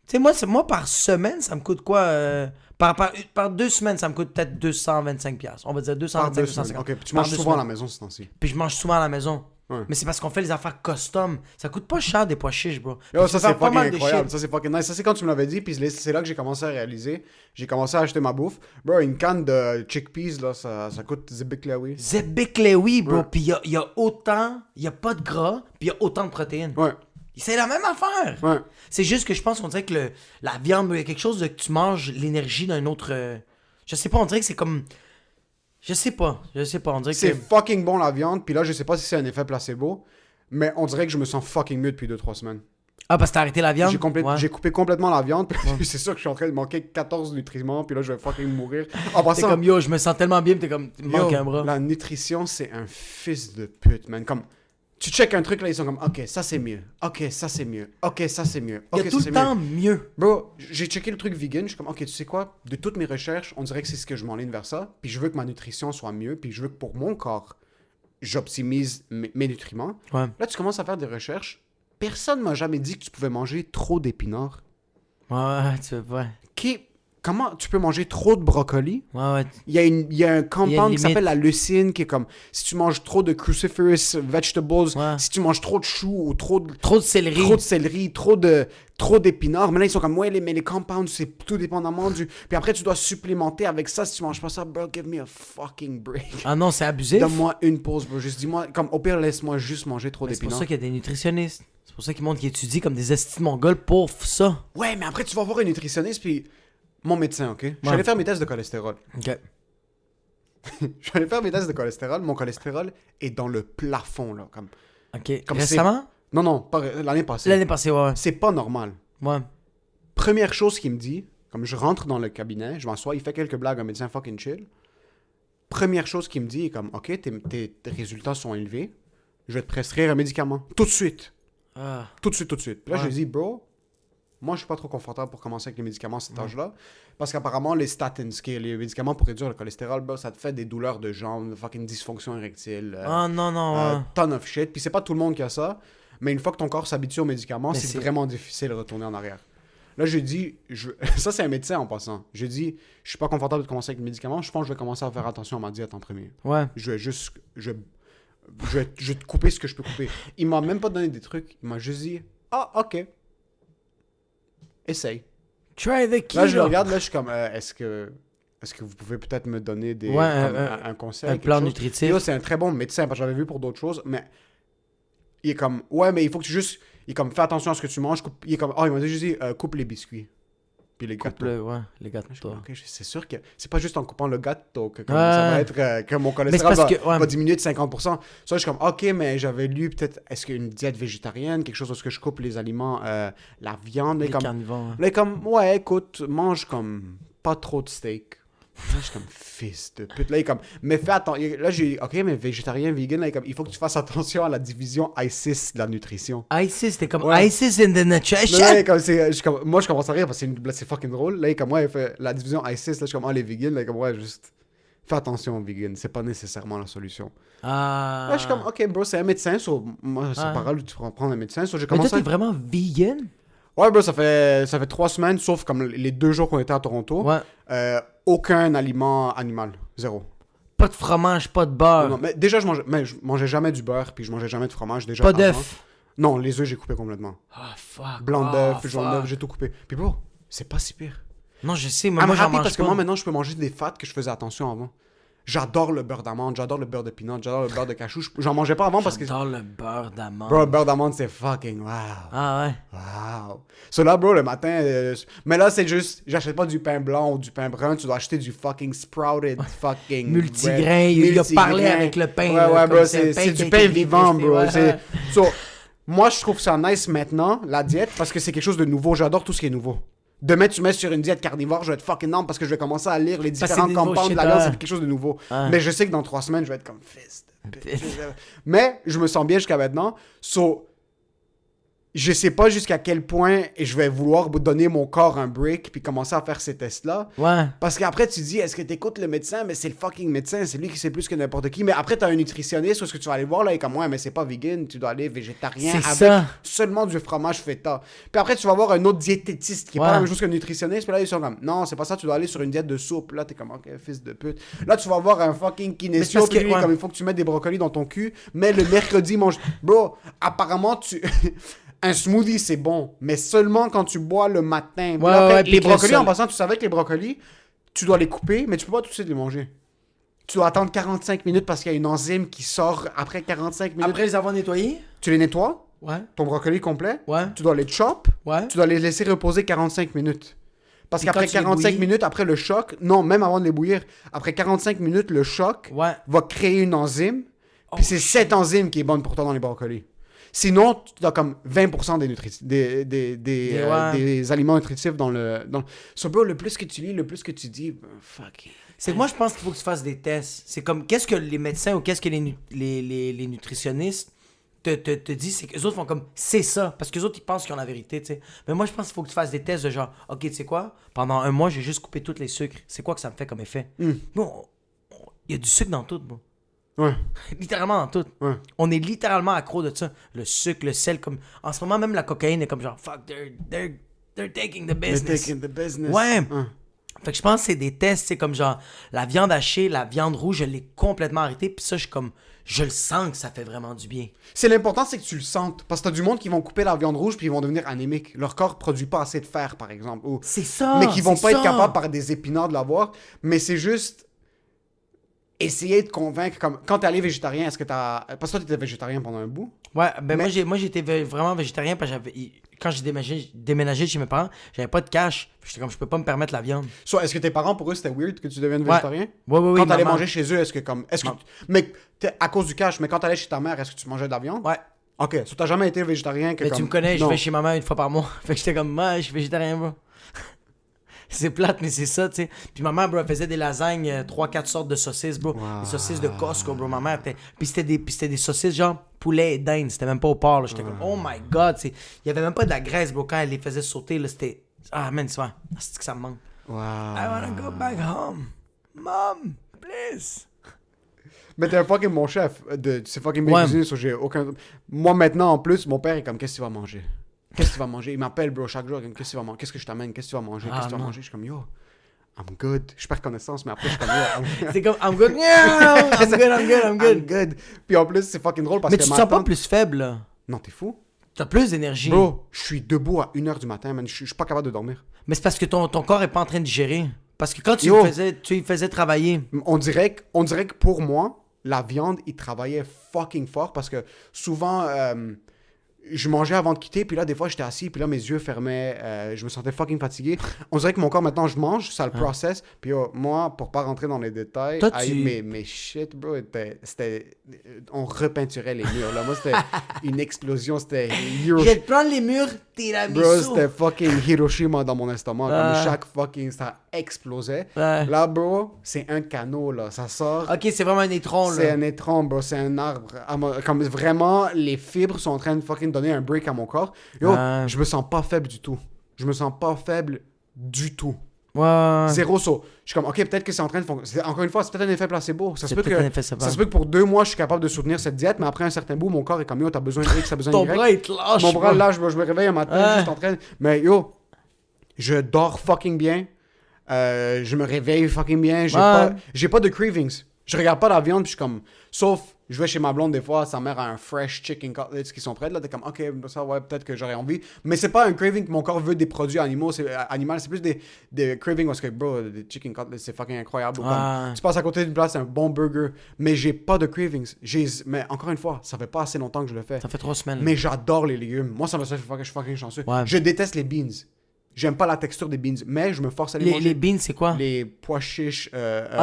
Tu sais, moi, par semaine, ça me coûte quoi? Par 2 semaines, ça me coûte peut-être 225$. On va dire 225, Par 2 250$. semaines. Ok, puis tu Par manges 2 souvent à semaines. la maison ce temps-ci. Puis je mange souvent à la maison. Ouais. Mais c'est parce qu'on fait les affaires custom. Ça coûte pas cher des pois chiches, bro. Yo, Puis tu ça, peux c'est faire pas fucking mal de incroyable. shit. Ça, c'est fucking nice. Ça, c'est quand tu me l'avais dit, puis c'est là que j'ai commencé à réaliser. J'ai commencé à acheter ma bouffe. Bro, une canne de chickpeas, là, ça coûte Zebiklewi. Zebiklewi, bro. Ouais. Puis il y a autant... Il y a pas de gras, puis il y a autant de protéines. Ouais, C'est la même affaire. ouais. C'est juste que je pense qu'on dirait que la viande, il y a quelque chose de que tu manges l'énergie d'un autre... je sais pas, on dirait que c'est comme... Je sais pas, on dirait C'est que... fucking bon la viande, puis là, je sais pas si c'est un effet placebo, mais on dirait que je me sens fucking mieux depuis 2-3 semaines. Ah, parce que t'as arrêté la viande? Ouais. J'ai coupé complètement la viande, puis c'est sûr que je suis en train de manquer 14 nutriments, puis là, je vais fucking mourir. En T'es passant, comme, yo, je me sens tellement bien, pis t'es comme, il me manque yo, un bras. la nutrition, c'est un fils de pute, man. Comme, tu check un truc, là, ils sont comme, ok, ça c'est mieux, ok, ça c'est mieux, ok, ça c'est mieux, Il y ok, a tout ça le c'est temps mieux. mieux. Bro, j'ai checké le truc vegan, je suis comme, ok, tu sais quoi, de toutes mes recherches, on dirait que c'est ce que je m'enligne vers ça, puis je veux que ma nutrition soit mieux, puis je veux que pour mon corps, j'optimise mes nutriments. Ouais. Là, tu commences à faire des recherches. Personne m'a jamais dit que tu pouvais manger trop d'épinards. Ouais, tu veux pas. Comment tu peux manger trop de brocoli? Ouais. Il y a un Il y a compound une qui limite. s'appelle la leucine, qui est comme, si tu manges trop de cruciferous vegetables, Ouais. si tu manges trop de choux ou trop de Trop de céleri. trop d'épinards. Mais là, ils sont comme, ouais, mais les compounds, c'est tout dépendamment du... Puis après, tu dois supplémenter avec ça. Si tu manges pas ça, bro, give me a fucking break. Ah non, c'est abusif. Donne-moi une pause, bro. Juste dis-moi, comme, au pire, laisse-moi juste manger trop Mais c'est pour d'épinards. ça qu'il y a des nutritionnistes. C'est pour ça qu'ils montrent qu'ils étudient comme des estis de mongols pour ça. Ouais, mais après, tu vas voir un nutritionniste, puis mon médecin, ok? Je suis allé faire mes tests de cholestérol. Ok. Je suis allé faire mes tests de cholestérol. Mon cholestérol est dans le plafond, là. Ok. Comme Récemment? Non, pas l'année passée. L'année passée, ouais. C'est pas normal. Ouais. Première chose qu'il me dit, comme je rentre dans le cabinet, je m'assois, il fait quelques blagues, un médecin fucking chill. Première chose qu'il me dit est comme, ok, tes résultats sont élevés. je vais te prescrire un médicament. Tout de suite. Ah. Tout de suite, tout de suite. Puis là, Ouais. je lui ai dit, bro, moi, je suis pas trop confortable pour commencer avec les médicaments à cet âge-là. Parce qu'apparemment, les statins, qui est les médicaments pour réduire le cholestérol, bro, ça te fait des douleurs de jambes, fucking dysfonction érectile. Ah, non, ouais. Ton of shit. Puis c'est pas tout le monde qui a ça. Mais une fois que ton corps s'habitue aux médicaments, Mais c'est c'est- vraiment difficile de retourner en arrière. Là, je dis, ça c'est un médecin en passant. Je dis, je suis pas confortable de commencer avec les médicaments. Je pense que je vais commencer à faire attention à ma diète en premier. Ouais. Je vais juste, je vais te couper ce que je peux couper. Il m'a même pas donné des trucs. Il m'a juste dit, ah, ok. Essaye. Try the keto. Là, je le regarde, là, je suis comme, est-ce que vous pouvez peut-être me donner des, Ouais, comme un conseil? un quelque plan chose? nutritif. Yo, c'est un très bon médecin, parce que j'avais vu pour d'autres choses, mais il est comme, ouais, mais il faut que tu juste, il est comme, fais attention à ce que tu manges. Il est comme, il m'a juste dit, coupe les biscuits. Puis les gâteaux. Ouais, les Je suis comme, gâteaux. ok, c'est sûr que c'est pas juste en coupant le gâteau que comme, Ouais. ça va être, que mon cholestérol parce va, que- ouais. va diminuer de 50%. Ça, je suis comme, ok, mais j'avais lu peut-être, est-ce qu'une diète végétarienne, quelque chose où est-ce que je coupe les aliments, la viande, Les comme, carnivores. Ouais. là, il est comme, ouais, écoute, mange comme pas trop de steak. Là, je suis comme, fils de pute. Là, il est comme, mais fais attention. Là, j'ai dit, ok, mais végétarien, vegan, là, il est comme, il faut que tu fasses attention à la division ISIS de la nutrition. ISIS, c'était comme Ouais. ISIS in the nutrition. Là, il est comme, moi, je commence à rire parce que c'est fucking drôle. Là, il est comme, ouais, il fait la division ISIS. Là, je suis comme, les vegans. Là, il est comme, ouais, juste, fais attention aux vegans. C'est pas nécessairement la solution. Ah. Là, je suis comme, ok, bro, c'est un médecin. Moi, c'est Ouais. pas grave, tu pourras prendre un médecin. So, j'ai Mais toi, commencé t'es vraiment vegan? Ouais, bro, ça fait 3 semaines, sauf comme les 2 jours qu'on était à Toronto. Ouais. Aucun aliment animal. Zéro. Pas de fromage, pas de beurre. Non, mais déjà, je mangeais jamais du beurre, puis je mangeais jamais de fromage. Déjà Pas avant. d'œuf. Non, les œufs, j'ai coupé complètement. Ah, fuck. Blanc Ah, d'œuf, jaune fuck. d'œuf, j'ai tout coupé. Puis bro, c'est pas si pire. Non, je sais, mais I'm moi, j'en happy mange parce que pas. moi, maintenant, je peux manger des fats que je faisais attention avant. J'adore le beurre d'amande, j'adore le beurre de peanut, j'adore le beurre de cachou. J'en mangeais pas avant parce que... J'adore le beurre d'amande. Bro, le beurre d'amande, c'est fucking wow. Ah, ouais. Wow. So là, bro, le matin... mais là, c'est juste... J'achète pas du pain blanc ou du pain brun. Tu dois acheter du fucking sprouted fucking... Multigrain. bread. Il a parlé Multigrain. avec le pain. Ouais, là, ouais, comme bro. c'est un C'est qui a du pain été vivant, détesté, bro. ouais. C'est... So, moi, je trouve ça nice maintenant, la diète, parce que c'est quelque chose de nouveau. J'adore tout ce qui est nouveau. Demain, tu mets sur une diète carnivore, je vais être fucking énorme parce que je vais commencer à lire les Parce que différents c'est des nouveaux compounds de shit, la viande. ouais. C'est quelque chose de nouveau. Ouais. Mais je sais que dans 3 semaines, je vais être comme fist. Mais je me sens bien jusqu'à maintenant. So, je sais pas jusqu'à quel point je vais vouloir donner mon corps un break puis commencer à faire ces tests-là. Ouais. Parce qu'après, tu dis, est-ce que t'écoutes le médecin? Mais c'est le fucking médecin, c'est lui qui sait plus que n'importe qui. Mais après, t'as un nutritionniste, ou ce que tu vas aller voir, là, il est comme, ouais, mais c'est pas vegan, tu dois aller végétarien C'est avec ça. seulement du fromage feta. Puis après, tu vas voir un autre diététiste qui est Ouais. pas la même chose qu'un nutritionniste. Puis là, ils sont comme, non, c'est pas ça, tu dois aller sur une diète de soupe. Là, t'es comme, ok, fils de pute. Là, tu vas voir un fucking Mais c'est kinésio, parce puis que- lui, il est ouais. comme, il faut que tu mettes des brocolis dans ton cul. Mais le mercredi, mange. Bro, apparemment, tu. Un smoothie, c'est bon, mais seulement quand tu bois le matin. Puis Ouais, là, après, ouais, les puis que brocolis, le en sol- passant, tu savais que les brocolis, tu dois les couper, mais tu peux pas tout de suite les manger. Tu dois attendre 45 minutes parce qu'il y a une enzyme qui sort après 45 minutes. Après les avoir nettoyés? Tu les nettoies, Ouais. ton brocoli complet, Ouais. tu dois les chop, Ouais. tu dois les laisser reposer 45 minutes. Parce Puis qu'après quand tu les 45 bouillis- minutes, après le choc, non, même avant de les bouillir, après 45 minutes, le choc Ouais. va créer une enzyme, Oh, puis c'est cette enzyme qui est bonne pour toi dans les brocolis. Sinon, tu as comme 20% des aliments nutritifs dans le... So, bro, le plus que tu lis, le plus que tu dis, fuck. C'est que moi, je pense qu'il faut que tu fasses des tests. C'est comme, qu'est-ce que les médecins ou qu'est-ce que les nutritionnistes te disent, c'est qu'eux autres font comme, c'est ça. Parce qu'eux autres, ils pensent qu'ils ont la vérité, tu sais. Mais moi, je pense qu'il faut que tu fasses des tests de genre, ok, tu sais quoi, pendant un mois, j'ai juste coupé tous les sucres. C'est quoi que ça me fait comme effet? Bon, il y a du sucre dans tout, bon. Ouais. Littéralement dans tout. Ouais. On est littéralement accro de ça. Le sucre, le sel, comme... En ce moment, même la cocaïne est comme genre, fuck, they're taking the business. They're taking the business. Ouais. Hein. Fait que je pense que c'est des tests, c'est comme genre, la viande hachée, la viande rouge, je l'ai complètement arrêté. Puis ça, je suis comme, je le sens que ça fait vraiment du bien. C'est l'important, c'est que tu le sentes. Parce que t'as du monde qui vont couper la viande rouge puis ils vont devenir anémiques. Leur corps produit pas assez de fer, par exemple. Ou... C'est ça. mais qui vont c'est pas être ça. capables par des épinards de l'avoir. Mais c'est juste essayer de convaincre. Comme quand t'es allé végétarien, est-ce que t'as. Parce que toi, t'étais végétarien pendant un bout. Ouais, ben Mais- moi j'étais vraiment végétarien parce que quand j'ai déménagé chez mes parents, j'avais pas de cash. J'étais comme, je peux pas me permettre la viande. Soit, est-ce que tes parents, pour eux, c'était weird que tu deviennes Ouais. végétarien? Ouais, Quand t'allais maman. manger chez eux, est-ce que comme. Est-ce que. Non. Mais à cause du cash, mais quand t'allais chez ta mère, est-ce que tu mangeais de la viande? Ouais. Ok, so t'as jamais été végétarien que Mais comme... tu me connais, je Non. vais chez maman une fois par mois. Fait que j'étais comme, moi, je suis végétarien, bro. C'est plate, mais c'est ça, tu sais. Puis maman, bro, elle faisait des lasagnes, 3-4 sortes de saucisses, bro. Wow. Des saucisses de Costco, bro. Ma mère était. Puis c'était des saucisses, genre, poulet et dinde. C'était même pas au porc, là. J'étais comme, oh my god. Il y avait même pas de la graisse, bro. Quand elle les faisait sauter, là, c'était. Ah, man, c'est vrai. C'est que ça me manque. Wow. I wanna go back home. Mom, please. Mais t'es un fucking mon chef. C'est fucking bien Ouais. cuisiné, so j'ai aucun... Moi, maintenant, en plus, mon père est comme, qu'est-ce que tu vas manger? Qu'est-ce que tu vas manger? Il m'appelle, bro, chaque jour. Comme, qu'est-ce que tu vas manger? Qu'est-ce que je t'amène? Qu'est-ce que tu vas manger? Qu'est-ce que tu vas non. manger? Je suis comme, yo, I'm good. Je perds connaissance, mais après, je suis comme, yo, C'est comme, I'm good. Yeah, I'm good, I'm good, I'm good. I'm good. Puis en plus, c'est fucking drôle parce Mais que tu te ma sens pas tante- plus faible, là. Non, t'es fou? T'as plus d'énergie. Bro, je suis debout à 1h du matin, man. Je suis pas capable de dormir. Mais c'est parce que ton corps est pas en train de digérer. Parce que quand tu Yo. le faisais travailler. On dirait que pour moi, la viande, il travaillait fucking fort parce que souvent, je mangeais avant de quitter, puis là, des fois, j'étais assis, puis là, mes yeux fermaient, je me sentais fucking fatigué. On dirait que mon corps, maintenant, je mange, ça le process, puis moi, pour pas rentrer dans les détails, Toi, mes shit, bro, on repeinturait les murs, là. Moi, c'était une explosion, c'était Je vais te prendre les murs tiramisu. Bro, c'était fucking Hiroshima dans mon estomac. Comme Ouais. chaque fucking... Ça explosait. Ouais. Là, bro, c'est un canot, là. Ça sort. Ok, c'est vraiment un étron, C'est là. un étron, bro. C'est un arbre. Comme vraiment, les fibres sont en train de fucking donner un break à mon corps. Yo, Ouais. je me sens pas faible du tout. Je me sens pas faible du tout. Ouais. Zéro saut. Je suis comme, ok, peut-être que c'est en train de fonctionner. Encore une fois, c'est peut-être un effet placebo. Ça se C'est peut peut-être que... un effet placebo. Ça se peut que pour 2 mois, je suis capable de soutenir cette diète, mais après un certain bout, mon corps est comme, yo, t'as besoin de X, t'as besoin de Ton Y. bras, il te lâche. Mon bras bro. là, je me réveille un matin, Ouais. juste en train. Mais yo, je dors fucking bien. Je me réveille fucking bien. J'ai pas de cravings. Je regarde pas la viande, puis je suis comme. Sauf, je vais chez ma blonde des fois, sa mère a un fresh chicken cutlets qui sont prêts. Là, t'es comme, ok, ça, ouais, peut-être que j'aurais envie. Mais c'est pas un craving que mon corps veut des produits animaux. C'est plus des cravings parce que, bro, des chicken cutlets, c'est fucking incroyable. Ou Ouais. comme, tu passes à côté d'une place, c'est un bon burger. Mais j'ai pas de cravings. Mais encore une fois, ça fait pas assez longtemps que je le fais. Ça fait 3 semaines. Mais j'adore les légumes. Moi, ça me fait que je suis fucking chanceux. Ouais. Je déteste les beans. J'aime pas la texture des beans, mais je me force à les manger. les beans, c'est quoi? Les pois chiches.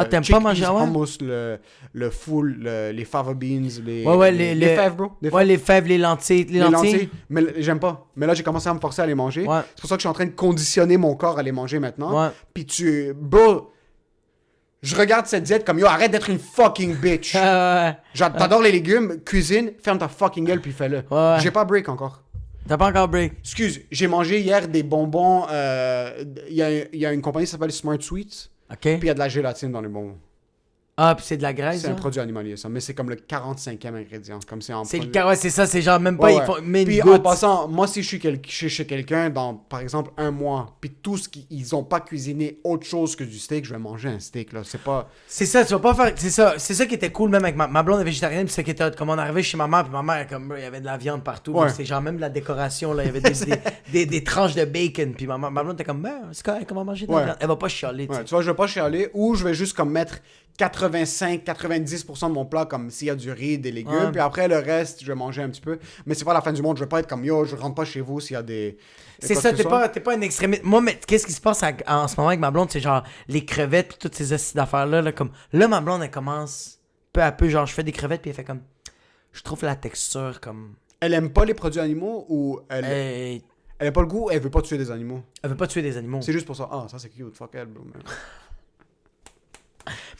T'aimes pas manger, ouais? hummus, le full, les fava beans, les les fèves, bro. Ouais, les fèves, les lentilles. Les lentilles. Mais j'aime pas. Mais là, j'ai commencé à me forcer à les manger. Ouais. C'est pour ça que je suis en train de conditionner mon corps à les manger maintenant. Ouais. Puis bro, je regarde cette diète comme, yo, arrête d'être une fucking bitch. Ouais. T'adores les légumes, cuisine, ferme ta fucking gueule puis fais-le. Ouais. J'ai pas break encore. T'as pas encore break. Excuse, j'ai mangé hier des bonbons. Il y a une compagnie qui s'appelle Smart Sweets. Ok. Puis il y a de la gélatine dans les bonbons. Ah, puis c'est de la graisse, C'est un ça? produit animalier, ça. Mais c'est comme le 45e ingrédient. Comme c'est en C'est le produit- cas, ouais, c'est ça, c'est genre même pas, Ouais, ils ouais. font, mais Puis une en goutte. passant, moi, si je suis chez quelqu'un dans, par exemple, 1 mois, puis tous ils ont pas cuisiné autre chose que du steak, je vais manger un steak, là. C'est pas... C'est ça, tu vas pas faire. C'est ça qui était cool, même avec ma blonde est végétarienne, puis c'est qui était comme on arrivait chez ma mère, puis ma mère, comme, il y avait de la viande partout. Ouais. C'est genre même de la décoration, là, il y avait des tranches de bacon, puis ma blonde était comme, ben, c'est correct, comment manger de la Ouais. viande? Elle va pas chialer, tu sais. Ouais, tu vois, je vais pas chialer, ou je vais juste comme mettre 85-90% de mon plat comme s'il y a du riz, des légumes, Ouais. puis après le reste, je vais manger un petit peu. Mais c'est pas la fin du monde, je vais pas être comme yo, je rentre pas chez vous s'il y a des... C'est quoi ça, que ce soit. t'es pas un extrémiste. Moi, mais qu'est-ce qui se passe en ce moment avec ma blonde? C'est genre les crevettes pis toutes ces astuces d'affaires-là. Là, comme, là, ma blonde, elle commence peu à peu. Genre, je fais des crevettes puis elle fait comme. Je trouve la texture comme. Elle aime pas les produits animaux ou elle aime pas le goût, elle veut pas tuer des animaux. Elle veut pas tuer des animaux. C'est juste pour ça. Ah, ça c'est cute, fuck elle, bro. Man.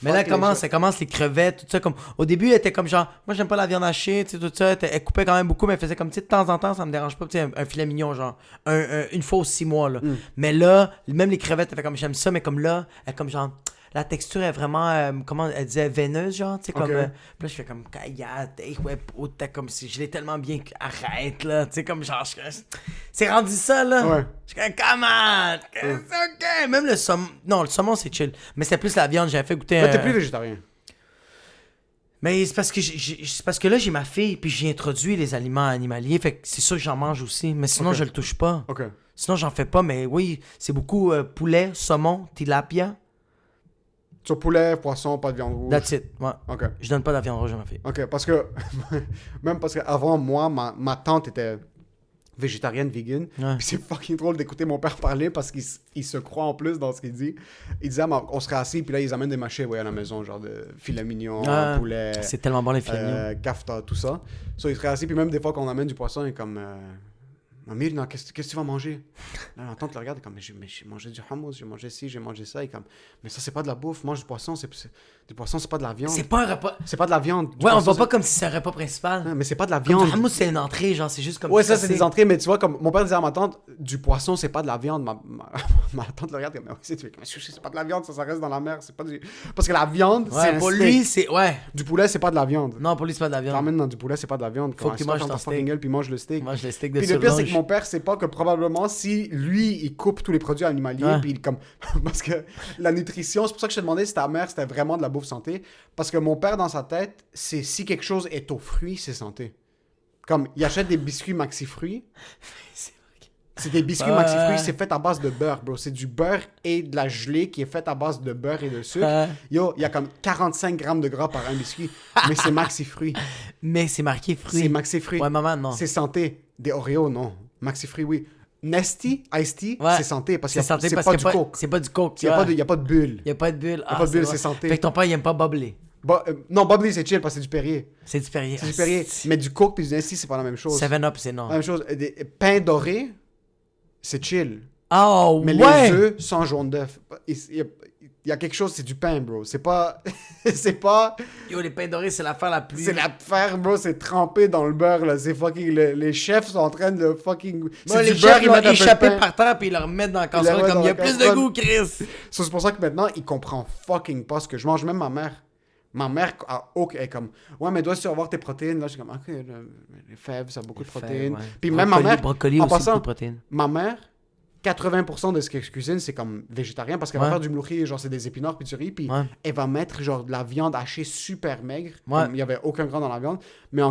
Mais là, Fuck elle commence les crevettes, tout ça. Comme, au début, elle était comme genre, moi, j'aime pas la viande hachée, tu sais, tout ça. Elle coupait quand même beaucoup, mais elle faisait comme, tu sais, de temps en temps, ça me dérange pas. Tu sais, un filet mignon, genre, une fois aux 6 mois, là. Mais là, même les crevettes, elle fait comme, j'aime ça, mais comme là, elle comme genre, la texture est vraiment, comment elle disait, veineuse, genre, tu sais, comme. Ok. Puis là, je fais comme, ouais, t'as comme si je l'ai tellement bien. Arrête, là, tu sais, comme genre, c'est rendu ça, là. Ouais. Je suis comme, comment? C'est ok. Même le saumon. Non, le saumon, c'est chill. Mais c'était plus la viande, j'avais fait goûter Là, t'es plus végétarien. mais c'est parce que c'est parce que là j'ai ma fille puis j'ai introduit les aliments animaliers, fait que c'est sûr que j'en mange aussi, mais sinon Ok. je le touche pas. Ok. Sinon j'en fais pas, mais oui, c'est beaucoup poulet, saumon, tilapia, Sur poulet, poisson, pas de viande rouge. that's it. Ouais. Ok. Je donne pas de la viande rouge à ma fille. Ok, parce que... même parce qu'avant, moi, ma tante était végétarienne, vegan. Ouais. Puis c'est fucking drôle d'écouter mon père parler parce qu'il se croit en plus dans ce qu'il dit. Il disait, ah, on serait assis, puis là, ils amènent des machets à la maison, genre de filet mignon, Ouais. poulet, C'est tellement bon les filets mignons. kafta, tout ça. So, il serait assis, puis même des fois qu'on amène du poisson, il est comme... Mamie, non, qu'est-ce que tu vas manger? Là, ma tante le regarde, comme, mais j'ai mangé du hummus, j'ai mangé ci, j'ai mangé ça. Et comme, mais ça, c'est pas de la bouffe. Mange du poisson, du poisson, c'est pas de la viande. C'est pas un repas. C'est pas de la viande. Du Ouais, on poisson, voit pas comme si c'est un repas principal. mais c'est pas de la Comme viande. du hummus, c'est une entrée, genre, c'est juste comme. Ouais, ça, c'est c'est des entrées, mais tu vois, comme mon père disait à ma tante, du poisson, c'est pas de la viande. Ma tante le regarde, comme, mais oui, c'est pas de la viande, ça reste dans la mer. C'est pas du... Parce que la viande, c'est Ouais, un pour steak. lui, c'est. Ouais. Du poulet, c'est pas de la viande. Non, pour lui, c'est pas de la viande. T'emmènes dans du poulet, c'est pas de la viande. Faut que tu manges ton ta steak. fucking gueule, puis mange le steak. Mange le steak de Puis le pire, c'est que surlonge. mon père sait pas que probablement si lui, il coupe tous les produits animaliers, Ouais. puis il comme... Parce que la nutrition, c'est pour ça que je te demandais si ta mère, c'était vraiment de la bouffe santé. Parce que mon père, dans sa tête, c'est si quelque chose est aux fruits, c'est santé. Comme, il achète des biscuits Maxi Fruits. C'est des biscuits Ouais. Maxi Fruits, c'est fait à base de beurre, bro. C'est du beurre et de la gelée qui est faite à base de beurre et de sucre. Ouais. Yo, il y a comme 45 grammes de gras par un biscuit. Mais c'est Maxi Fruits. Mais c'est marqué fruits. C'est Maxi Fruits. Ouais, maman, non. C'est santé. Des Oreos, non. Maxi Fruits, oui. Nesty, Iced Tea, Ouais. c'est santé parce C'est que santé c'est parce pas qu'il du y a pas- coke. c'est pas du coke. Il n'y a pas de bulle. Il y a pas de bulle. a pas de bulle, vrai. c'est santé. Fait que ton père, il aime pas bubbly. Non, Bubbly, c'est chill parce que c'est du Perrier. C'est du Perrier. C'est du Perrier. Mais du coke puis du Nesty, c'est pas la même chose. 7-Up, c'est non. La même chose. Des pains dorés, c'est chill. Oh, Mais ouais! les œufs sans jaune d'œuf. Il y a quelque chose, c'est du pain, bro. C'est pas... c'est pas... Yo, les pains dorés, c'est l'affaire la plus... C'est l'affaire, bro. C'est trempé dans le beurre, là. C'est fucking... Les chefs sont en train de fucking... Moi, C'est les du beurre, chefs, ils mettent un peu de échapper pain. par terre puis ils le remettent dans la Ils casserole le comme il y a remettent dans plus la de goût, casserole. Chris. C'est pour ça que maintenant, il comprend fucking pas ce que je mange. Même ma mère. Ma mère est comme... Ouais, mais dois-tu avoir tes protéines? Là, je suis comme... OK, les fèves, ça a beaucoup de protéines. Ouais. Puis même ma mère... Brocoli en aussi, passant, beaucoup de protéines. ma mère... 80% de ce qu'elle cuisine, c'est comme végétarien parce qu'elle va Ouais. faire du mlouchi, genre c'est des épinards puis du riz, puis Ouais. elle va mettre genre de la viande hachée super maigre. Ouais. Comme il y avait aucun gras dans la viande, mais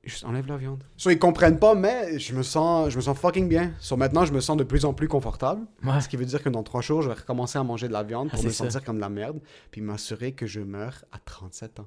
juste enlève la viande. So, ils comprennent pas, mais je me sens fucking bien. So, maintenant, je me sens de plus en plus confortable. Ouais. Ce qui veut dire que dans 3 jours, je vais recommencer à manger de la viande pour Ah, me c'est ça. sentir comme de la merde, puis m'assurer que je meurs à 37 ans.